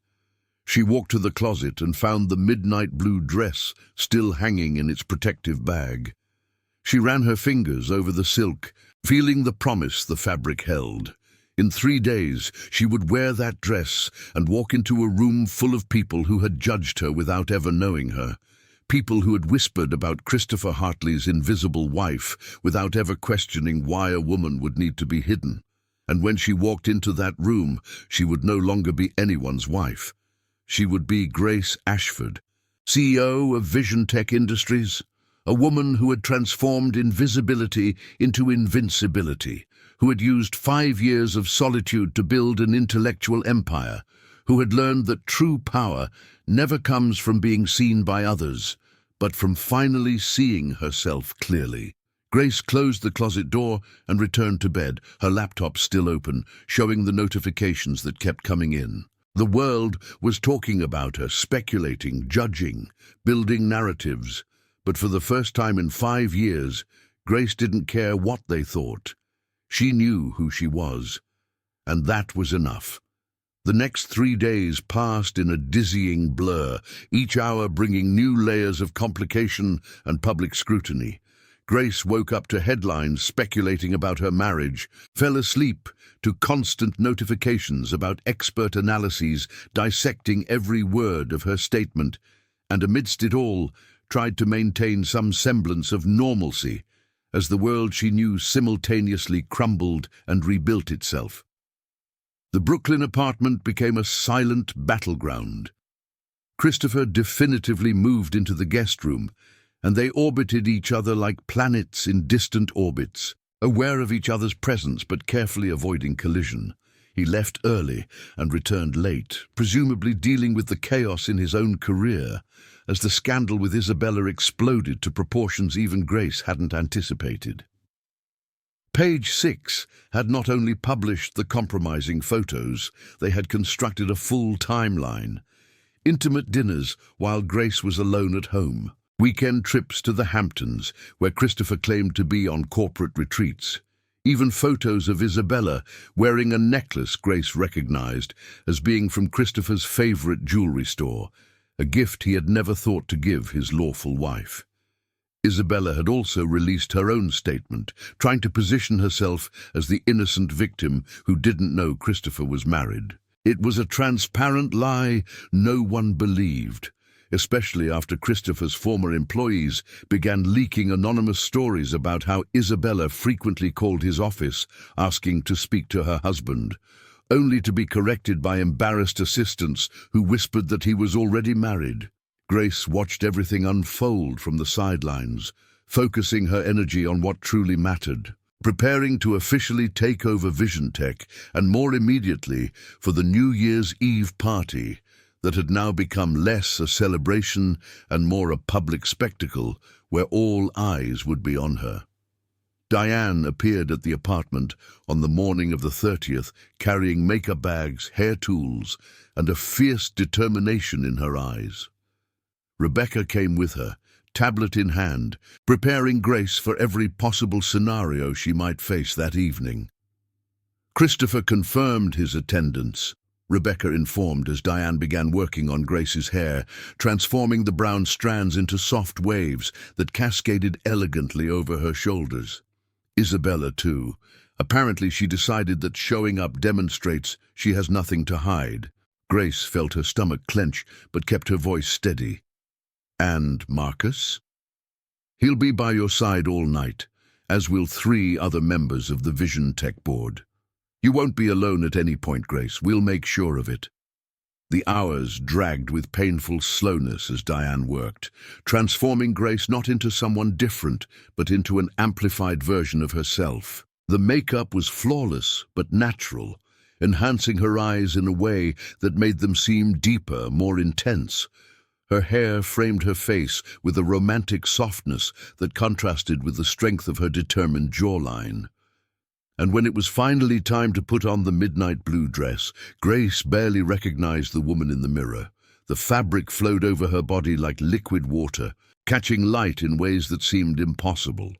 She walked to the closet and found the midnight blue dress still hanging in its protective bag. She ran her fingers over the silk, feeling the promise the fabric held. In 3 days, she would wear that dress and walk into a room full of people who had judged her without ever knowing her. People who had whispered about Christopher Hartley's invisible wife without ever questioning why a woman would need to be hidden. And when she walked into that room, she would no longer be anyone's wife. She would be Grace Ashford, CEO of Vision Tech Industries, a woman who had transformed invisibility into invincibility, who had used 5 years of solitude to build an intellectual empire, who had learned that true power never comes from being seen by others, but from finally seeing herself clearly. Grace closed the closet door and returned to bed, her laptop still open, showing the notifications that kept coming in. The world was talking about her, speculating, judging, building narratives. But for the first time in 5 years, Grace didn't care what they thought. She knew who she was, and that was enough. The next 3 days passed in a dizzying blur, each hour bringing new layers of complication and public scrutiny. Grace woke up to headlines speculating about her marriage, fell asleep to constant notifications about expert analyses dissecting every word of her statement, and amidst it all, tried to maintain some semblance of normalcy as the world she knew simultaneously crumbled and rebuilt itself. The Brooklyn apartment became a silent battleground. Christopher definitively moved into the guest room, and they orbited each other like planets in distant orbits, aware of each other's presence but carefully avoiding collision. He left early and returned late, presumably dealing with the chaos in his own career, as the scandal with Isabella exploded to proportions even Grace hadn't anticipated. Page 6 had not only published the compromising photos, they had constructed a full timeline. Intimate dinners while Grace was alone at home. Weekend trips to the Hamptons, where Christopher claimed to be on corporate retreats. Even photos of Isabella wearing a necklace Grace recognized as being from Christopher's favorite jewelry store, a gift he had never thought to give his lawful wife. Isabella had also released her own statement, trying to position herself as the innocent victim who didn't know Christopher was married. It was a transparent lie no one believed, especially after Christopher's former employees began leaking anonymous stories about how Isabella frequently called his office asking to speak to her husband, only to be corrected by embarrassed assistants who whispered that he was already married. Grace watched everything unfold from the sidelines, focusing her energy on what truly mattered, preparing to officially take over Vision Tech, and more immediately for the New Year's Eve party that had now become less a celebration and more a public spectacle where all eyes would be on her. Diane appeared at the apartment on the morning of the 30th, carrying makeup bags, hair tools, and a fierce determination in her eyes. Rebecca came with her, tablet in hand, preparing Grace for every possible scenario she might face that evening. Christopher confirmed his attendance, Rebecca informed as Diane began working on Grace's hair, transforming the brown strands into soft waves that cascaded elegantly over her shoulders. Isabella, too. Apparently she decided that showing up demonstrates she has nothing to hide. Grace felt her stomach clench, but kept her voice steady. And Marcus? He'll be by your side all night, as will 3 other members of the Vision Tech board. You won't be alone at any point, Grace. We'll make sure of it. The hours dragged with painful slowness as Diane worked, transforming Grace not into someone different, but into an amplified version of herself. The makeup was flawless but natural, enhancing her eyes in a way that made them seem deeper, more intense. Her hair framed her face with a romantic softness that contrasted with the strength of her determined jawline. And when it was finally time to put on the midnight blue dress, Grace barely recognized the woman in the mirror. The fabric flowed over her body like liquid water, catching light in ways that seemed impossible.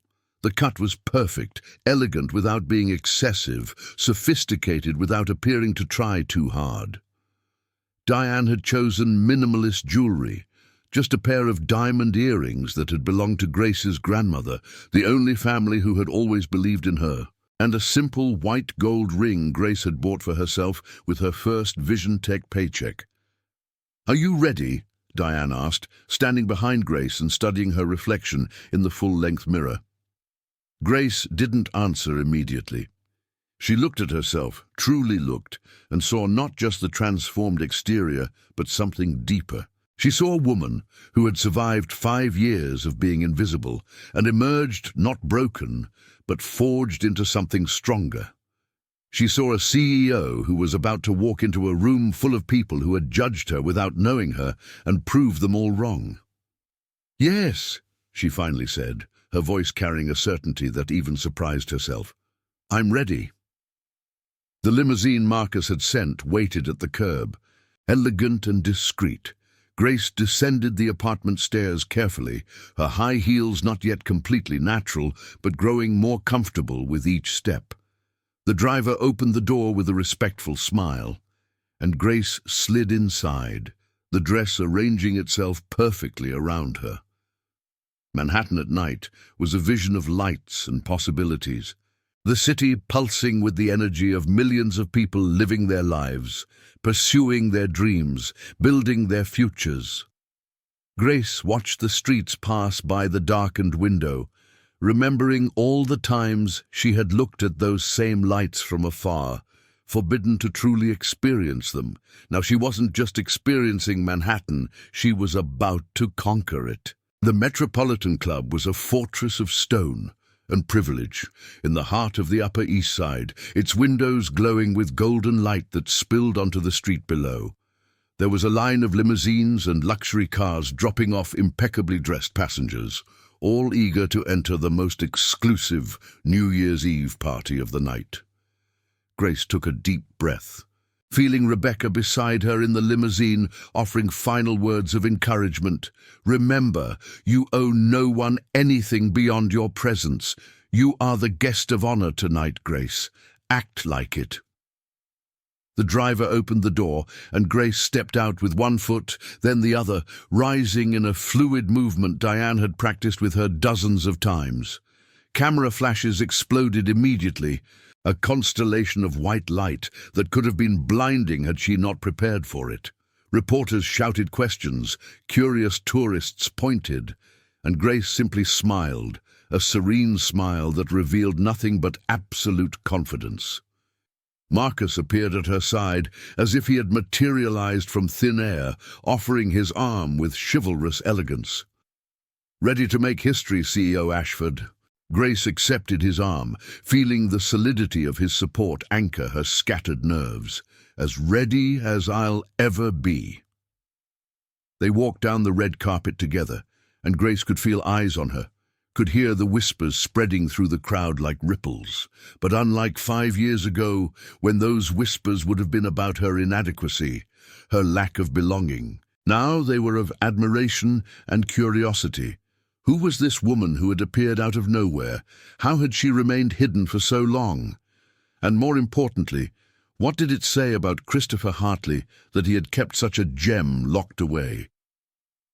The cut was perfect, elegant without being excessive, sophisticated without appearing to try too hard. Diane had chosen minimalist jewelry, just a pair of diamond earrings that had belonged to Grace's grandmother, the only family who had always believed in her, and a simple white gold ring Grace had bought for herself with her first Vision Tech paycheck. "Are you ready?" Diane asked, standing behind Grace and studying her reflection in the full-length mirror. Grace didn't answer immediately. She looked at herself, truly looked, and saw not just the transformed exterior, but something deeper. She saw a woman who had survived 5 years of being invisible and emerged not broken, but forged into something stronger. She saw a CEO who was about to walk into a room full of people who had judged her without knowing her and prove them all wrong. "Yes," she finally said, her voice carrying a certainty that even surprised herself. "I'm ready." The limousine Marcus had sent waited at the curb, elegant and discreet. Grace descended the apartment stairs carefully, her high heels not yet completely natural, but growing more comfortable with each step. The driver opened the door with a respectful smile, and Grace slid inside, the dress arranging itself perfectly around her. Manhattan at night was a vision of lights and possibilities. The city pulsing with the energy of millions of people living their lives, pursuing their dreams, building their futures. Grace watched the streets pass by the darkened window, remembering all the times she had looked at those same lights from afar, forbidden to truly experience them. Now she wasn't just experiencing Manhattan, she was about to conquer it. The Metropolitan Club was a fortress of stone and privilege in the heart of the Upper East Side, its windows glowing with golden light that spilled onto the street below. There was a line of limousines and luxury cars dropping off impeccably dressed passengers, all eager to enter the most exclusive New Year's Eve party of the night. Grace took a deep breath, feeling Rebecca beside her in the limousine, offering final words of encouragement. "Remember, you owe no one anything beyond your presence. You are the guest of honor tonight, Grace. Act like it." The driver opened the door, and Grace stepped out with one foot, then the other, rising in a fluid movement Diane had practiced with her dozens of times. Camera flashes exploded immediately, a constellation of white light that could have been blinding had she not prepared for it. Reporters shouted questions, curious tourists pointed, and Grace simply smiled, a serene smile that revealed nothing but absolute confidence. Marcus appeared at her side as if he had materialized from thin air, offering his arm with chivalrous elegance. "Ready to make history, CEO Ashford?" Grace accepted his arm, feeling the solidity of his support anchor her scattered nerves. "As ready as I'll ever be." They walked down the red carpet together, and Grace could feel eyes on her, could hear the whispers spreading through the crowd like ripples. But unlike 5 years ago, when those whispers would have been about her inadequacy, her lack of belonging, now they were of admiration and curiosity. Who was this woman who had appeared out of nowhere? How had she remained hidden for so long? And more importantly, what did it say about Christopher Hartley that he had kept such a gem locked away?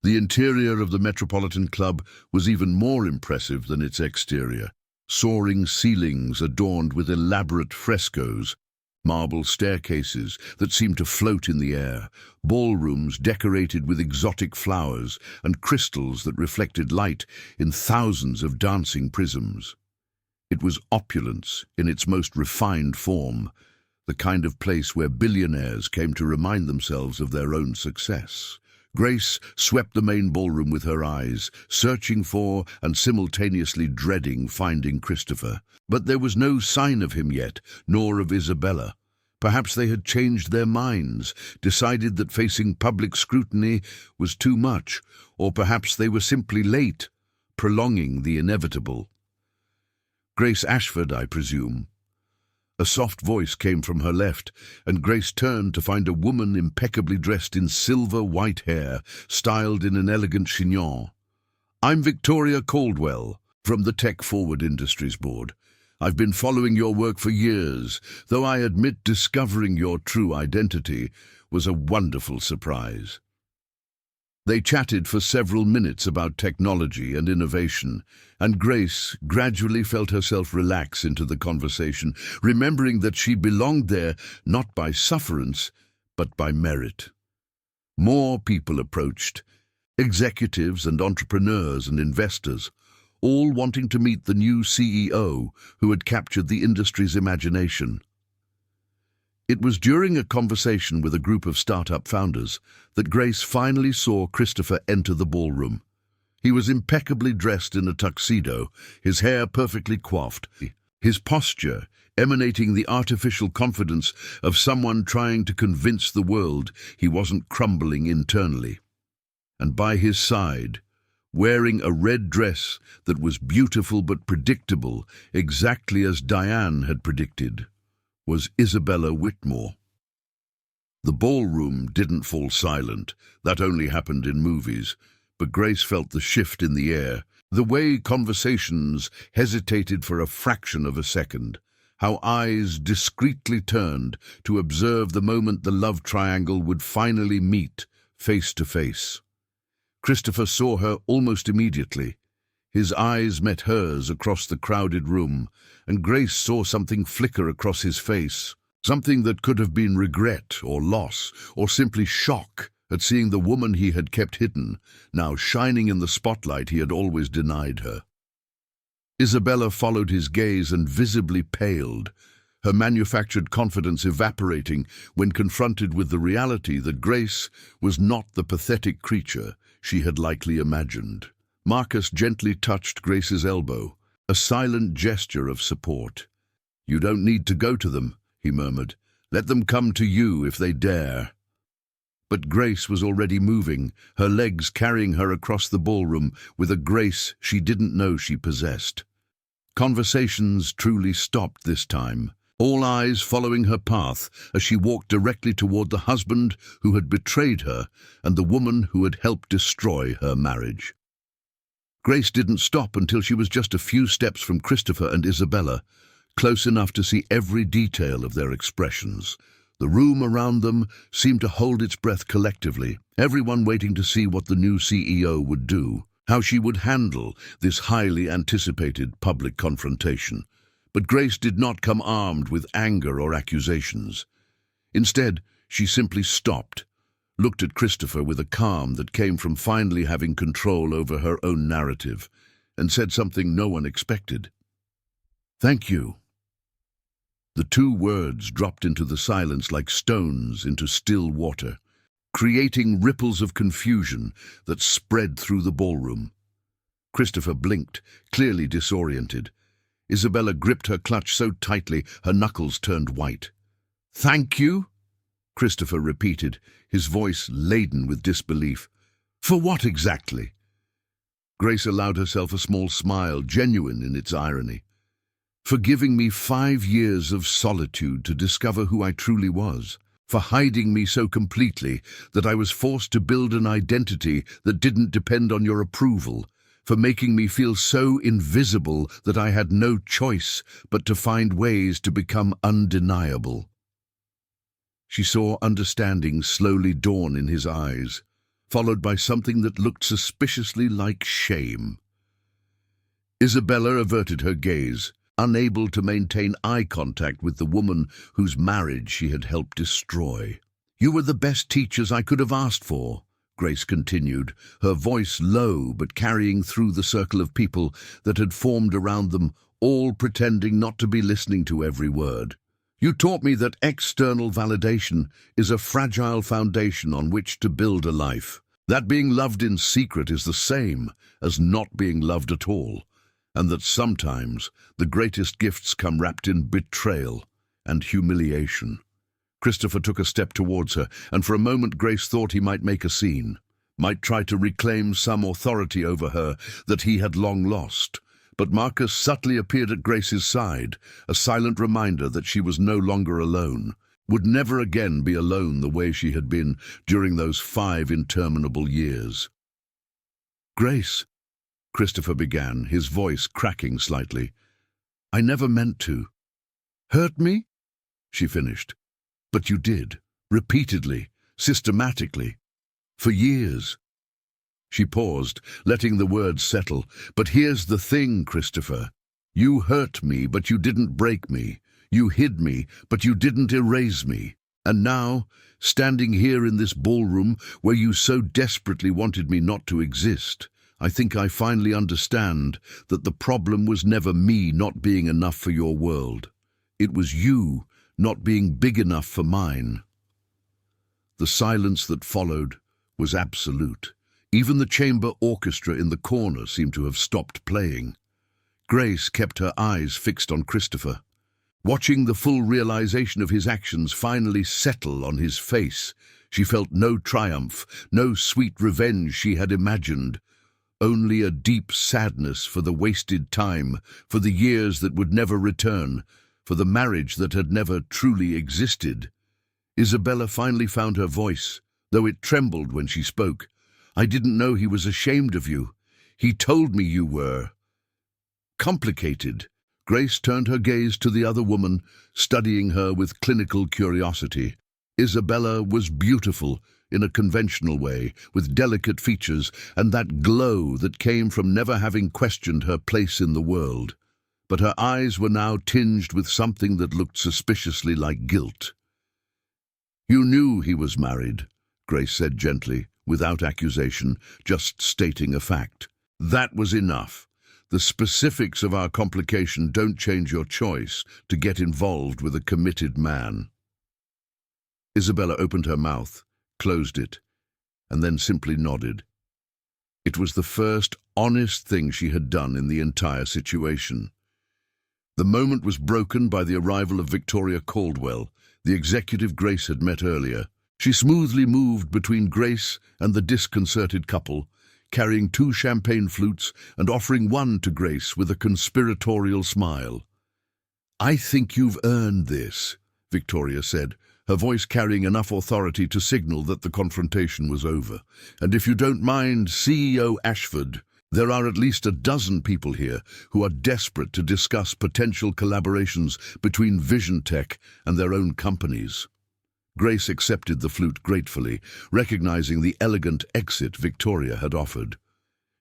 The interior of the Metropolitan Club was even more impressive than its exterior. Soaring ceilings adorned with elaborate frescoes, marble staircases that seemed to float in the air, ballrooms decorated with exotic flowers, and crystals that reflected light in thousands of dancing prisms. It was opulence in its most refined form, the kind of place where billionaires came to remind themselves of their own success. Grace swept the main ballroom with her eyes, searching for and simultaneously dreading finding Christopher. But there was no sign of him yet, nor of Isabella. Perhaps they had changed their minds, decided that facing public scrutiny was too much, or perhaps they were simply late, prolonging the inevitable. "Grace Ashford, I presume." A soft voice came from her left, and Grace turned to find a woman impeccably dressed in silver white hair, styled in an elegant chignon. "I'm Victoria Caldwell, from the Tech Forward Industries Board. I've been following your work for years, though I admit discovering your true identity was a wonderful surprise. They chatted for several minutes about technology and innovation, and Grace gradually felt herself relax into the conversation, remembering that she belonged there not by sufferance, but by merit. More people approached, executives and entrepreneurs and investors, all wanting to meet the new CEO who had captured the industry's imagination. It was during a conversation with a group of startup founders that Grace finally saw Christopher enter the ballroom. He was impeccably dressed in a tuxedo, his hair perfectly coiffed, his posture emanating the artificial confidence of someone trying to convince the world he wasn't crumbling internally. And by his side, wearing a red dress that was beautiful but predictable, exactly as Diane had predicted, was Isabella Whitmore. The ballroom didn't fall silent. That only happened in movies. But Grace felt the shift in the air, the way conversations hesitated for a fraction of a second, how eyes discreetly turned to observe the moment the love triangle would finally meet face to face. Christopher saw her almost immediately. His eyes met hers across the crowded room, and Grace saw something flicker across his face, something that could have been regret or loss or simply shock at seeing the woman he had kept hidden, now shining in the spotlight he had always denied her. Isabella followed his gaze and visibly paled, her manufactured confidence evaporating when confronted with the reality that Grace was not the pathetic creature she had likely imagined. Marcus gently touched Grace's elbow, a silent gesture of support. "You don't need to go to them," he murmured. "Let them come to you if they dare." But Grace was already moving, her legs carrying her across the ballroom with a grace she didn't know she possessed. Conversations truly stopped this time, all eyes following her path as she walked directly toward the husband who had betrayed her and the woman who had helped destroy her marriage. Grace didn't stop until she was just a few steps from Christopher and Isabella, close enough to see every detail of their expressions. The room around them seemed to hold its breath collectively, everyone waiting to see what the new CEO would do, how she would handle this highly anticipated public confrontation. But Grace did not come armed with anger or accusations. Instead, she simply stopped, looked at Christopher with a calm that came from finally having control over her own narrative, and said something no one expected. "Thank you." The two words dropped into the silence like stones into still water, creating ripples of confusion that spread through the ballroom. Christopher blinked, clearly disoriented. Isabella gripped her clutch so tightly her knuckles turned white. "Thank you?" Christopher repeated, his voice laden with disbelief. "For what exactly?" Grace allowed herself a small smile, genuine in its irony. "For giving me 5 years of solitude to discover who I truly was. For hiding me so completely that I was forced to build an identity that didn't depend on your approval. For making me feel so invisible that I had no choice but to find ways to become undeniable." She saw understanding slowly dawn in his eyes, followed by something that looked suspiciously like shame. Isabella averted her gaze, unable to maintain eye contact with the woman whose marriage she had helped destroy. "You were the best teachers I could have asked for," Grace continued, her voice low but carrying through the circle of people that had formed around them, all pretending not to be listening to every word. "You taught me that external validation is a fragile foundation on which to build a life, that being loved in secret is the same as not being loved at all, and that sometimes the greatest gifts come wrapped in betrayal and humiliation." Christopher took a step towards her, and for a moment Grace thought he might make a scene, might try to reclaim some authority over her that he had long lost. But Marcus subtly appeared at Grace's side, a silent reminder that she was no longer alone, would never again be alone the way she had been during those 5 interminable years. "Grace," Christopher began, his voice cracking slightly, "I never meant to." "Hurt me?" she finished. "But you did, repeatedly, systematically, for years. She paused, letting the words settle. But here's the thing, Christopher. You hurt me, but you didn't break me. You hid me, but you didn't erase me. And now, standing here in this ballroom where you so desperately wanted me not to exist, I think I finally understand that the problem was never me not being enough for your world. It was you not being big enough for mine. The silence that followed was absolute. Even the chamber orchestra in the corner seemed to have stopped playing. Grace kept her eyes fixed on Christopher. Watching the full realization of his actions finally settle on his face, she felt no triumph, no sweet revenge she had imagined, only a deep sadness for the wasted time, for the years that would never return, for the marriage that had never truly existed. Isabella finally found her voice, though it trembled when she spoke. I didn't know he was ashamed of you. He told me you were complicated. Grace turned her gaze to the other woman, studying her with clinical curiosity. Isabella was beautiful in a conventional way, with delicate features and that glow that came from never having questioned her place in the world. But her eyes were now tinged with something that looked suspiciously like guilt. You knew he was married, Grace said gently, without accusation, just stating a fact. That was enough. The specifics of our complication don't change your choice to get involved with a committed man. Isabella opened her mouth, closed it, and then simply nodded. It was the first honest thing she had done in the entire situation. The moment was broken by the arrival of Victoria Caldwell, the executive Grace had met earlier. She smoothly moved between Grace and the disconcerted couple, carrying 2 champagne flutes and offering one to Grace with a conspiratorial smile. I think you've earned this, Victoria said, her voice carrying enough authority to signal that the confrontation was over. And if you don't mind, CEO Ashford, there are at least a dozen people here who are desperate to discuss potential collaborations between Vision Tech and their own companies. Grace accepted the flute gratefully, recognizing the elegant exit Victoria had offered.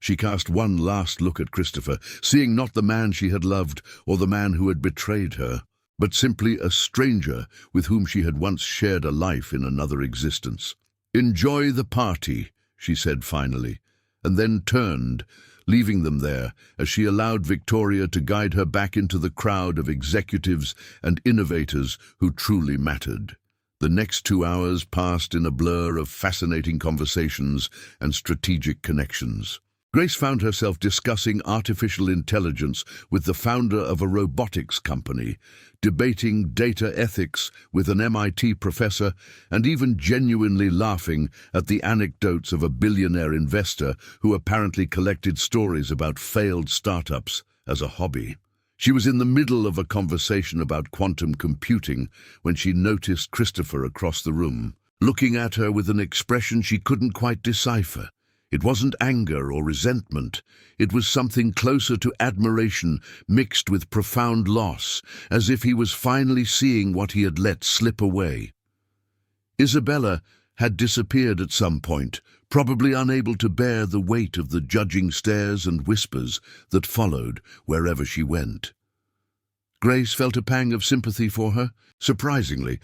She cast one last look at Christopher, seeing not the man she had loved or the man who had betrayed her, but simply a stranger with whom she had once shared a life in another existence. Enjoy the party, she said finally, and then turned, leaving them there as she allowed Victoria to guide her back into the crowd of executives and innovators who truly mattered. The next 2 hours passed in a blur of fascinating conversations and strategic connections. Grace found herself discussing artificial intelligence with the founder of a robotics company, debating data ethics with an MIT professor, and even genuinely laughing at the anecdotes of a billionaire investor who apparently collected stories about failed startups as a hobby. She was in the middle of a conversation about quantum computing when she noticed Christopher across the room, looking at her with an expression she couldn't quite decipher. It wasn't anger or resentment. It was something closer to admiration mixed with profound loss, as if he was finally seeing what he had let slip away. Isabella had disappeared at some point, probably unable to bear the weight of the judging stares and whispers that followed wherever she went. Grace felt a pang of sympathy for her. Surprisingly,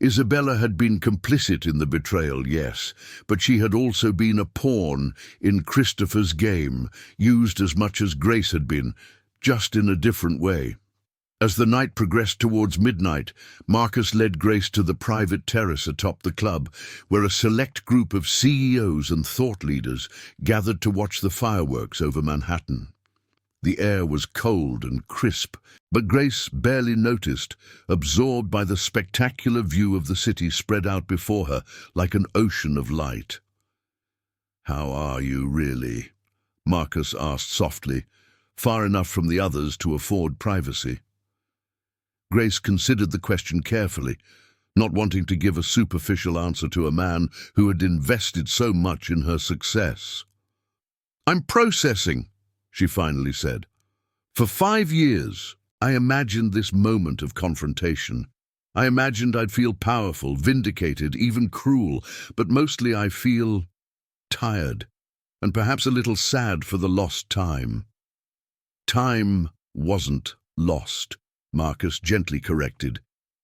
Isabella had been complicit in the betrayal, yes, but she had also been a pawn in Christopher's game, used as much as Grace had been, just in a different way. As the night progressed towards midnight, Marcus led Grace to the private terrace atop the club, where a select group of CEOs and thought leaders gathered to watch the fireworks over Manhattan. The air was cold and crisp, but Grace barely noticed, absorbed by the spectacular view of the city spread out before her like an ocean of light. "How are you, really?" Marcus asked softly, far enough from the others to afford privacy. Grace considered the question carefully, not wanting to give a superficial answer to a man who had invested so much in her success. "I'm processing," she finally said. "For 5 years, I imagined this moment of confrontation. I imagined I'd feel powerful, vindicated, even cruel, but mostly I feel tired, and perhaps a little sad for the lost time." "Time wasn't lost," Marcus gently corrected.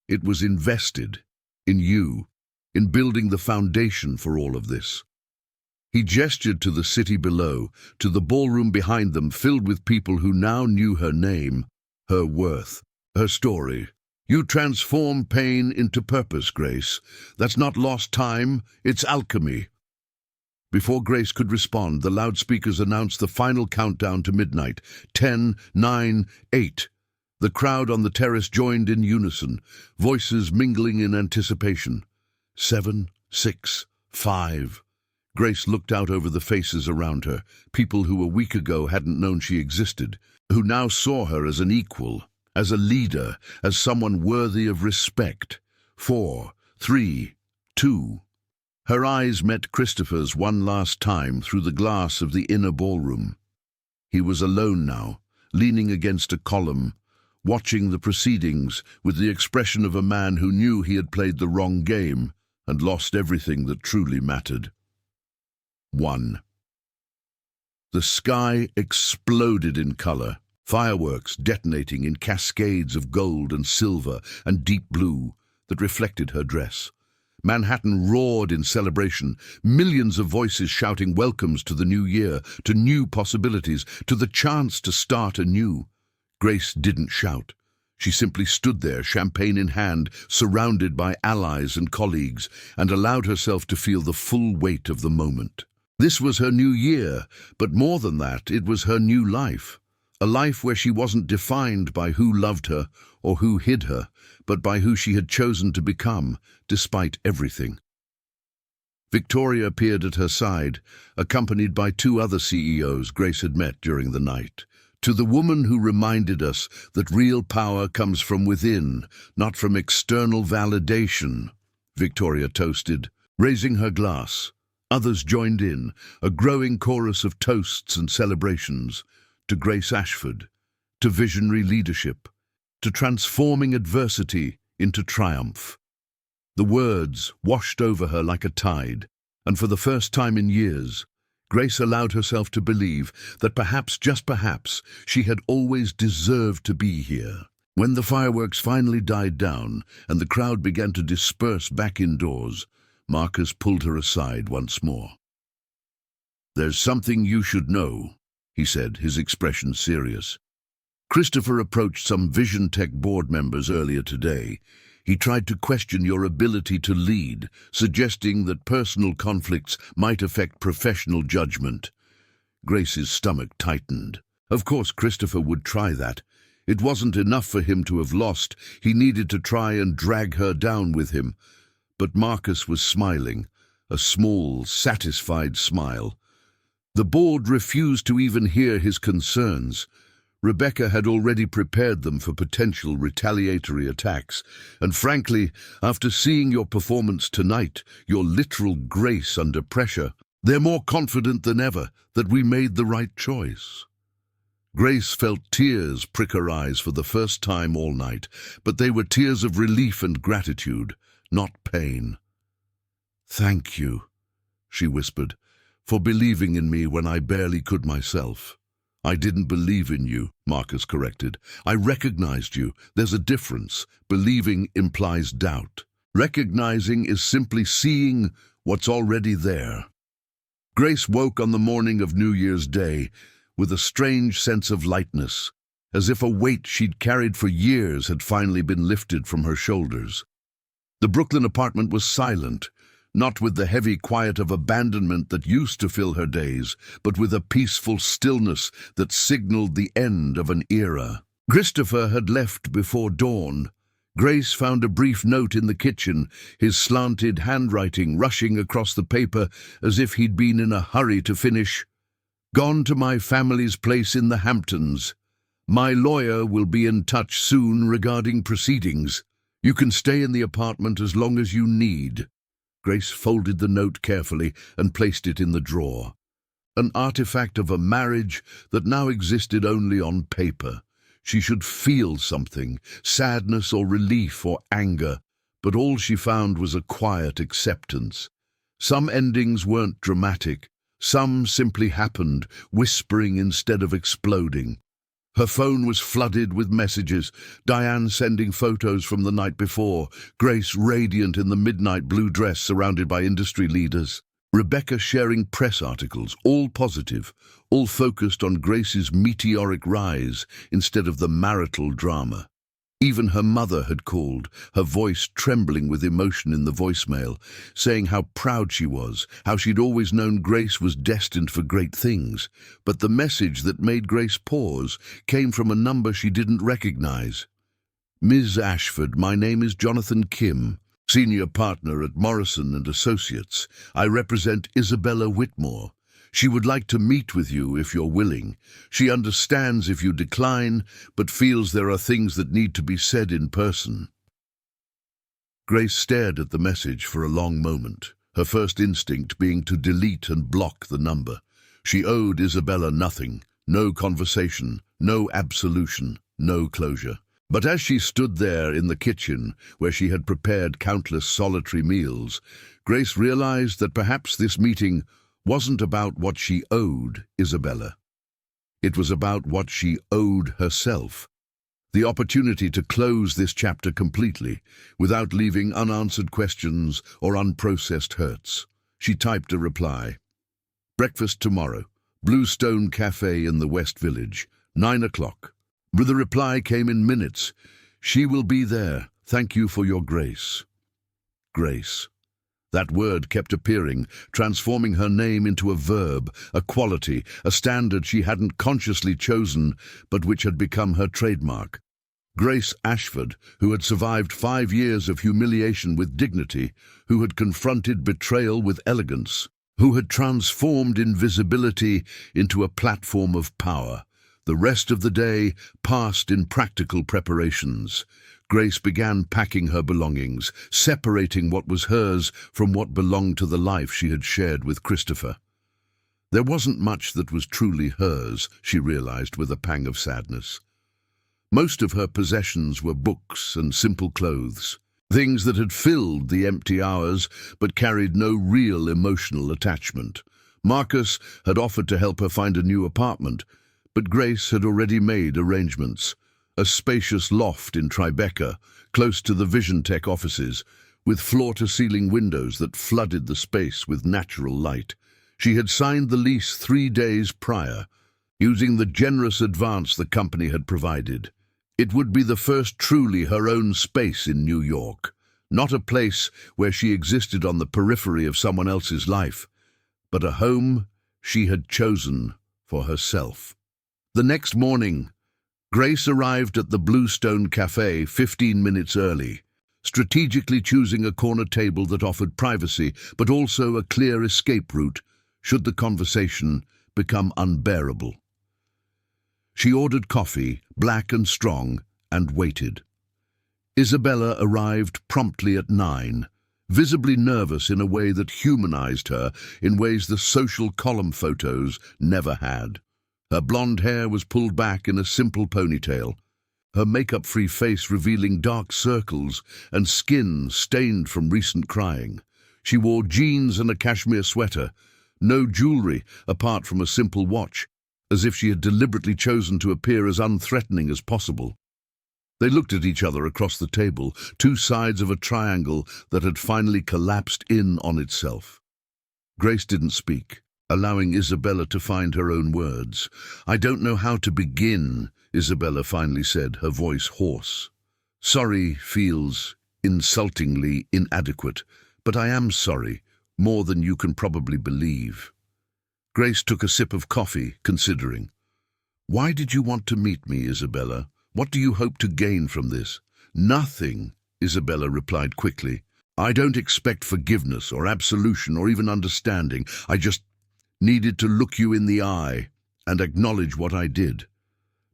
"It was invested in you, in building the foundation for all of this." He gestured to the city below, to the ballroom behind them filled with people who now knew her name, her worth, her story. "You transform pain into purpose, Grace. That's not lost time, it's alchemy." Before Grace could respond, the loudspeakers announced the final countdown to midnight. 10, 9, 8. The crowd on the terrace joined in unison, voices mingling in anticipation. 7, 6, 5. Grace looked out over the faces around her, people who a week ago hadn't known she existed, who now saw her as an equal, as a leader, as someone worthy of respect. 4, 3, 2. Her eyes met Christopher's one last time through the glass of the inner ballroom. He was alone now, leaning against a column, watching the proceedings with the expression of a man who knew he had played the wrong game and lost everything that truly mattered. 1. The sky exploded in color, fireworks detonating in cascades of gold and silver and deep blue that reflected her dress. Manhattan roared in celebration, millions of voices shouting welcomes to the new year, to new possibilities, to the chance to start anew. Grace didn't shout. She simply stood there, champagne in hand, surrounded by allies and colleagues, and allowed herself to feel the full weight of the moment. This was her new year, but more than that, it was her new life. A life where she wasn't defined by who loved her or who hid her, but by who she had chosen to become, despite everything. Victoria appeared at her side, accompanied by 2 other CEOs Grace had met during the night. "To the woman who reminded us that real power comes from within, not from external validation," Victoria toasted, raising her glass. Others joined in, a growing chorus of toasts and celebrations. To Grace Ashford, to visionary leadership, to transforming adversity into triumph. The words washed over her like a tide, and for the first time in years, Grace allowed herself to believe that perhaps, just perhaps, she had always deserved to be here. When the fireworks finally died down and the crowd began to disperse back indoors, Marcus pulled her aside once more. "There's something you should know," he said, his expression serious. "Christopher approached some Vision Tech board members earlier today. He tried to question your ability to lead, suggesting that personal conflicts might affect professional judgment." Grace's stomach tightened. Of course Christopher would try that. It wasn't enough for him to have lost. He needed to try and drag her down with him. But Marcus was smiling, a small, satisfied smile. The board refused to even hear his concerns. Rebecca had already prepared them for potential retaliatory attacks, and frankly, after seeing your performance tonight, your literal grace under pressure, they're more confident than ever that we made the right choice. Grace felt tears prick her eyes for the first time all night, but they were tears of relief and gratitude, not pain. "Thank you," she whispered, "for believing in me when I barely could myself." "I didn't believe in you," Marcus corrected. "I recognized you. There's a difference. Believing implies doubt. Recognizing is simply seeing what's already there." Grace woke on the morning of New Year's Day with a strange sense of lightness, as if a weight she'd carried for years had finally been lifted from her shoulders. The Brooklyn apartment was silent, not with the heavy quiet of abandonment that used to fill her days, but with a peaceful stillness that signaled the end of an era. Christopher had left before dawn. Grace found a brief note in the kitchen, his slanted handwriting rushing across the paper as if he'd been in a hurry to finish. "Gone to my family's place in the Hamptons. My lawyer will be in touch soon regarding proceedings. You can stay in the apartment as long as you need." Grace folded the note carefully and placed it in the drawer. An artifact of a marriage that now existed only on paper. She should feel something, sadness or relief or anger, but all she found was a quiet acceptance. Some endings weren't dramatic. Some simply happened, whispering instead of exploding. Her phone was flooded with messages, Diane sending photos from the night before, Grace radiant in the midnight blue dress surrounded by industry leaders, Rebecca sharing press articles, all positive, all focused on Grace's meteoric rise instead of the marital drama. Even her mother had called, her voice trembling with emotion in the voicemail, saying how proud she was, how she'd always known Grace was destined for great things. But the message that made Grace pause came from a number she didn't recognize. "Ms. Ashford, my name is Jonathan Kim, senior partner at Morrison and Associates. I represent Isabella Whitmore. She would like to meet with you if you're willing. She understands if you decline, but feels there are things that need to be said in person." Grace stared at the message for a long moment, her first instinct being to delete and block the number. She owed Isabella nothing, no conversation, no absolution, no closure. But as she stood there in the kitchen, where she had prepared countless solitary meals, Grace realized that perhaps this meeting wasn't about what she owed Isabella. It was about what she owed herself. The opportunity to close this chapter completely, without leaving unanswered questions or unprocessed hurts. She typed a reply. "Breakfast tomorrow. Bluestone Cafe in the West Village. 9 o'clock. The reply came in minutes. "She will be there. Thank you for your grace." Grace. That word kept appearing, transforming her name into a verb, a quality, a standard she hadn't consciously chosen, but which had become her trademark. Grace Ashford, who had survived 5 years of humiliation with dignity, who had confronted betrayal with elegance, who had transformed invisibility into a platform of power. The rest of the day passed in practical preparations. Grace began packing her belongings, separating what was hers from what belonged to the life she had shared with Christopher. There wasn't much that was truly hers, she realized with a pang of sadness. Most of her possessions were books and simple clothes, things that had filled the empty hours but carried no real emotional attachment. Marcus had offered to help her find a new apartment, but Grace had already made arrangements. A spacious loft in Tribeca, close to the Vision Tech offices, with floor-to-ceiling windows that flooded the space with natural light. She had signed the lease 3 days prior, using the generous advance the company had provided. It would be the first truly her own space in New York, not a place where she existed on the periphery of someone else's life, but a home she had chosen for herself. The next morning, Grace arrived at the Bluestone Cafe 15 minutes early, strategically choosing a corner table that offered privacy but also a clear escape route should the conversation become unbearable. She ordered coffee, black and strong, and waited. Isabella arrived promptly at 9, visibly nervous in a way that humanized her in ways the social column photos never had. Her blonde hair was pulled back in a simple ponytail, her makeup-free face revealing dark circles and skin stained from recent crying. She wore jeans and a cashmere sweater, no jewelry apart from a simple watch, as if she had deliberately chosen to appear as unthreatening as possible. They looked at each other across the table, two sides of a triangle that had finally collapsed in on itself. Grace didn't speak, allowing Isabella to find her own words. "I don't know how to begin," Isabella finally said, her voice hoarse. "Sorry feels insultingly inadequate, but I am sorry, more than you can probably believe." Grace took a sip of coffee, considering. "Why did you want to meet me, Isabella? What do you hope to gain from this?" "Nothing," Isabella replied quickly. "I don't expect forgiveness or absolution or even understanding. I just needed to look you in the eye and acknowledge what I did.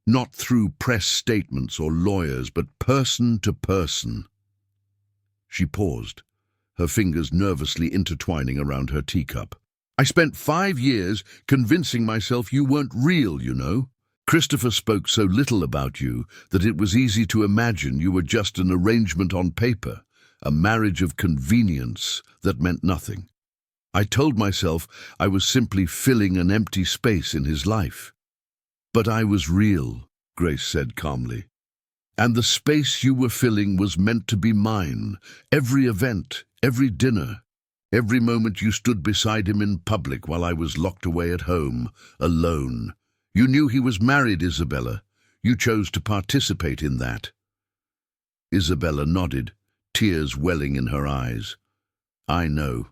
Not through press statements or lawyers, but person to person." She paused, her fingers nervously intertwining around her teacup. "I spent 5 years convincing myself you weren't real, you know. Christopher spoke so little about you that it was easy to imagine you were just an arrangement on paper, a marriage of convenience that meant nothing. I told myself I was simply filling an empty space in his life. But I was real, Grace said calmly. And the space you were filling was meant to be mine. Every event, every dinner, every moment you stood beside him in public while I was locked away at home, alone. You knew he was married, Isabella. You chose to participate in that. Isabella nodded, tears welling in her eyes. I know,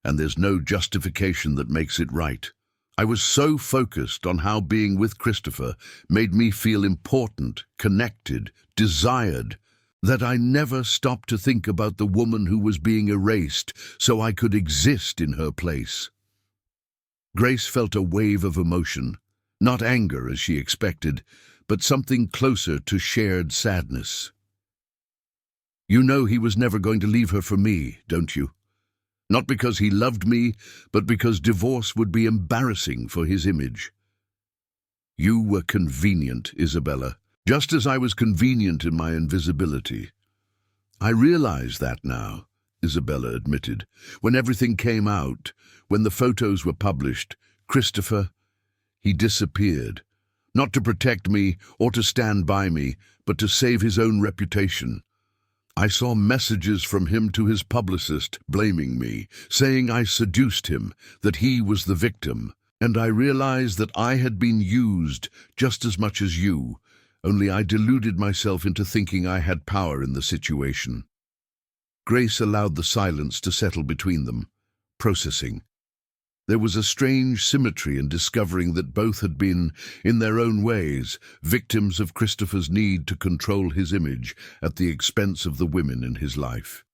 and there's no justification that makes it right. I was so focused on how being with Christopher made me feel important, connected, desired, that I never stopped to think about the woman who was being erased so I could exist in her place. Grace felt a wave of emotion, not anger as she expected, but something closer to shared sadness. You know he was never going to leave her for me, don't you? Not because he loved me, but because divorce would be embarrassing for his image. You were convenient, Isabella, just as I was convenient in my invisibility. I realize that now, Isabella admitted. When everything came out, when the photos were published, Christopher, he disappeared. Not to protect me or to stand by me, but to save his own reputation. I saw messages from him to his publicist, blaming me, saying I seduced him, that he was the victim, and I realized that I had been used just as much as you, only I deluded myself into thinking I had power in the situation. Grace allowed the silence to settle between them, processing. There was a strange symmetry in discovering that both had been, in their own ways, victims of Christopher's need to control his image at the expense of the women in his life.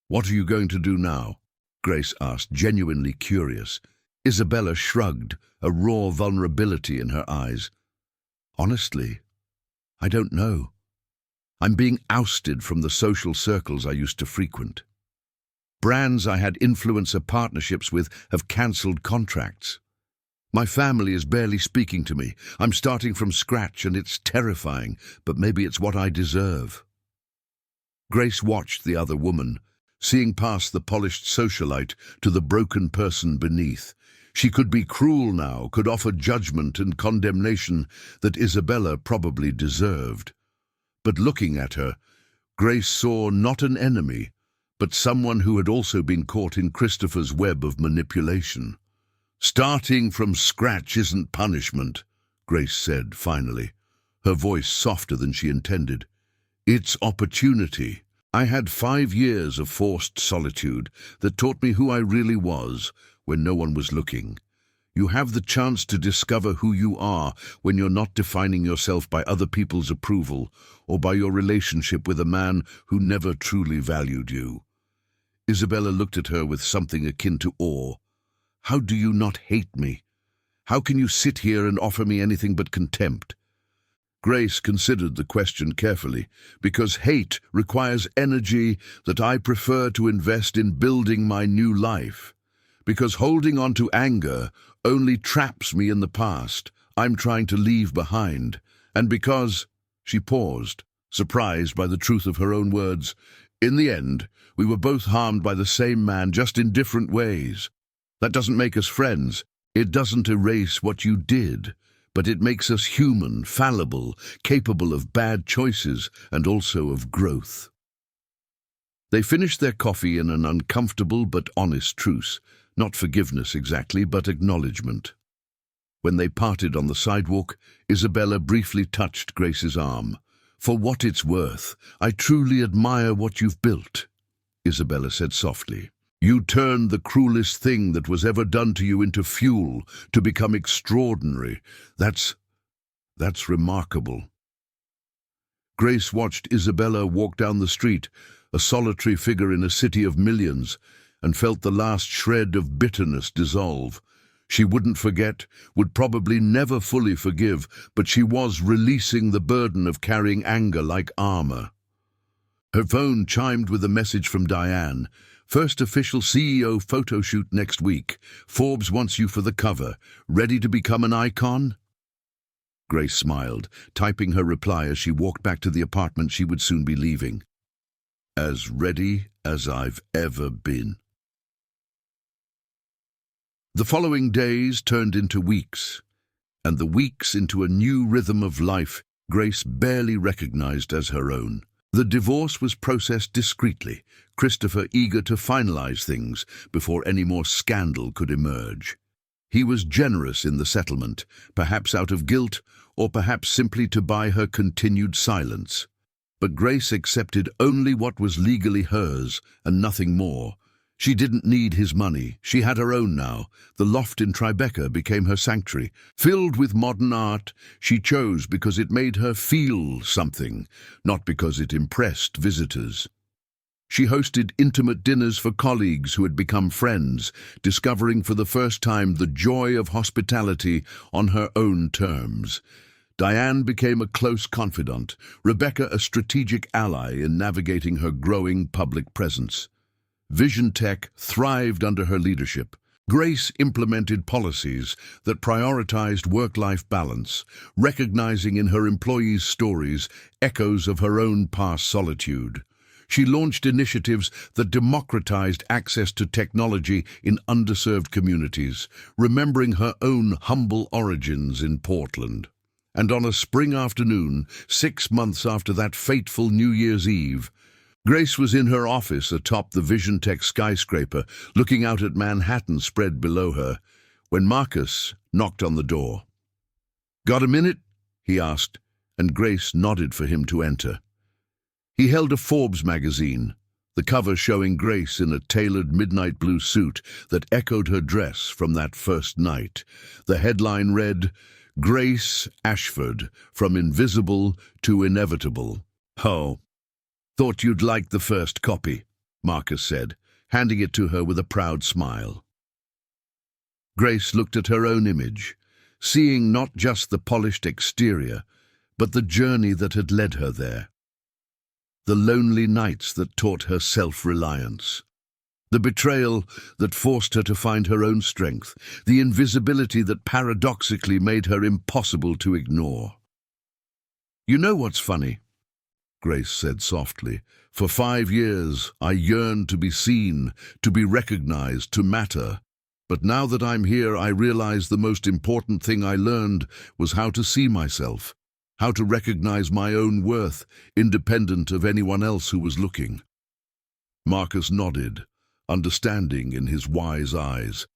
What are you going to do now? Grace asked, genuinely curious. Isabella shrugged, a raw vulnerability in her eyes. Honestly, I don't know. I'm being ousted from the social circles I used to frequent. Brands I had influencer partnerships with have cancelled contracts. My family is barely speaking to me. I'm starting from scratch and it's terrifying, but maybe it's what I deserve. Grace watched the other woman, seeing past the polished socialite to the broken person beneath. She could be cruel now, could offer judgment and condemnation that Isabella probably deserved. But looking at her, Grace saw not an enemy, but someone who had also been caught in Christopher's web of manipulation. Starting from scratch isn't punishment, Grace said finally, her voice softer than she intended. It's opportunity. I had 5 years of forced solitude that taught me who I really was when no one was looking. You have the chance to discover who you are when you're not defining yourself by other people's approval or by your relationship with a man who never truly valued you. Isabella looked at her with something akin to awe. How do you not hate me? How can you sit here and offer me anything but contempt? Grace considered the question carefully, because hate requires energy that I prefer to invest in building my new life. Because holding on to anger only traps me in the past I'm trying to leave behind. And because, she paused, surprised by the truth of her own words, in the end, we were both harmed by the same man, just in different ways. That doesn't make us friends. It doesn't erase what you did, but it makes us human, fallible, capable of bad choices and also of growth. They finished their coffee in an uncomfortable but honest truce, not forgiveness exactly, but acknowledgement. When they parted on the sidewalk, Isabella briefly touched Grace's arm. For what it's worth, I truly admire what you've built, Isabella said softly. You turned the cruelest thing that was ever done to you into fuel to become extraordinary. That's remarkable. Grace watched Isabella walk down the street, a solitary figure in a city of millions, and felt the last shred of bitterness dissolve. She wouldn't forget, would probably never fully forgive, but she was releasing the burden of carrying anger like armor. Her phone chimed with a message from Diane. First official CEO photo shoot next week. Forbes wants you for the cover. Ready to become an icon? Grace smiled, typing her reply as she walked back to the apartment she would soon be leaving. As ready as I've ever been. The following days turned into weeks, and the weeks into a new rhythm of life Grace barely recognized as her own. The divorce was processed discreetly, Christopher eager to finalize things before any more scandal could emerge. He was generous in the settlement, perhaps out of guilt, or perhaps simply to buy her continued silence. But Grace accepted only what was legally hers, and nothing more. She didn't need his money. She had her own now. The loft in Tribeca became her sanctuary. Filled with modern art, she chose because it made her feel something, not because it impressed visitors. She hosted intimate dinners for colleagues who had become friends, discovering for the first time the joy of hospitality on her own terms. Diane became a close confidant, Rebecca a strategic ally in navigating her growing public presence. Vision Tech thrived under her leadership. Grace implemented policies that prioritized work-life balance, recognizing in her employees' stories echoes of her own past solitude. She launched initiatives that democratized access to technology in underserved communities, remembering her own humble origins in Portland. And on a spring afternoon, 6 months after that fateful New Year's Eve, Grace was in her office atop the Vision Tech skyscraper, looking out at Manhattan spread below her, when Marcus knocked on the door. "Got a minute?" he asked, and Grace nodded for him to enter. He held a Forbes magazine, the cover showing Grace in a tailored midnight blue suit that echoed her dress from that first night. The headline read, "Grace Ashford, from invisible to inevitable." "Oh, thought you'd like the first copy," Marcus said, handing it to her with a proud smile. Grace looked at her own image, seeing not just the polished exterior, but the journey that had led her there. The lonely nights that taught her self-reliance. The betrayal that forced her to find her own strength. The invisibility that paradoxically made her impossible to ignore. "You know what's funny?" Grace said softly. "For 5 years, I yearned to be seen, to be recognized, to matter. But now that I'm here, I realize the most important thing I learned was how to see myself. How to recognize my own worth, independent of anyone else who was looking." Marcus nodded, understanding in his wise eyes.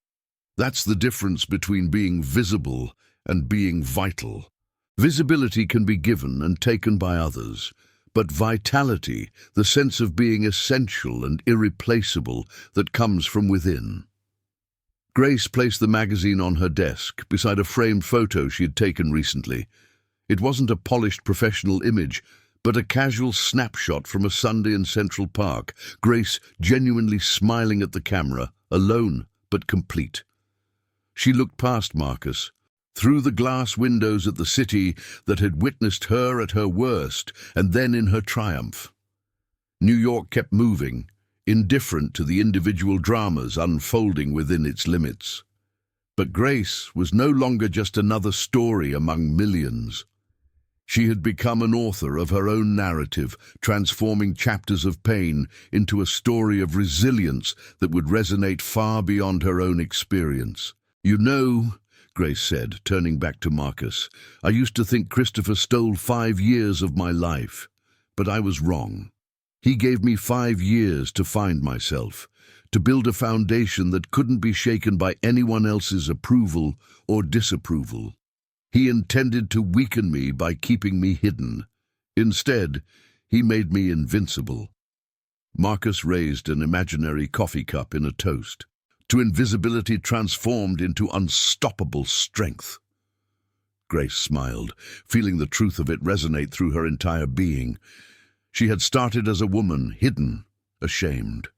That's the difference between being visible and being vital. Visibility can be given and taken by others, but vitality, the sense of being essential and irreplaceable that comes from within. Grace placed the magazine on her desk, beside a framed photo she had taken recently. It wasn't a polished professional image, but a casual snapshot from a Sunday in Central Park, Grace genuinely smiling at the camera, alone but complete. She looked past Marcus, through the glass windows at the city that had witnessed her at her worst and then in her triumph. New York kept moving, indifferent to the individual dramas unfolding within its limits. But Grace was no longer just another story among millions. She had become an author of her own narrative, transforming chapters of pain into a story of resilience that would resonate far beyond her own experience. "You know," Grace said, turning back to Marcus, "I used to think Christopher stole 5 years of my life, but I was wrong. He gave me 5 years to find myself, to build a foundation that couldn't be shaken by anyone else's approval or disapproval. He intended to weaken me by keeping me hidden. Instead, he made me invincible." Marcus raised an imaginary coffee cup in a toast. "To invisibility transformed into unstoppable strength." Grace smiled, feeling the truth of it resonate through her entire being. She had started as a woman, hidden, ashamed.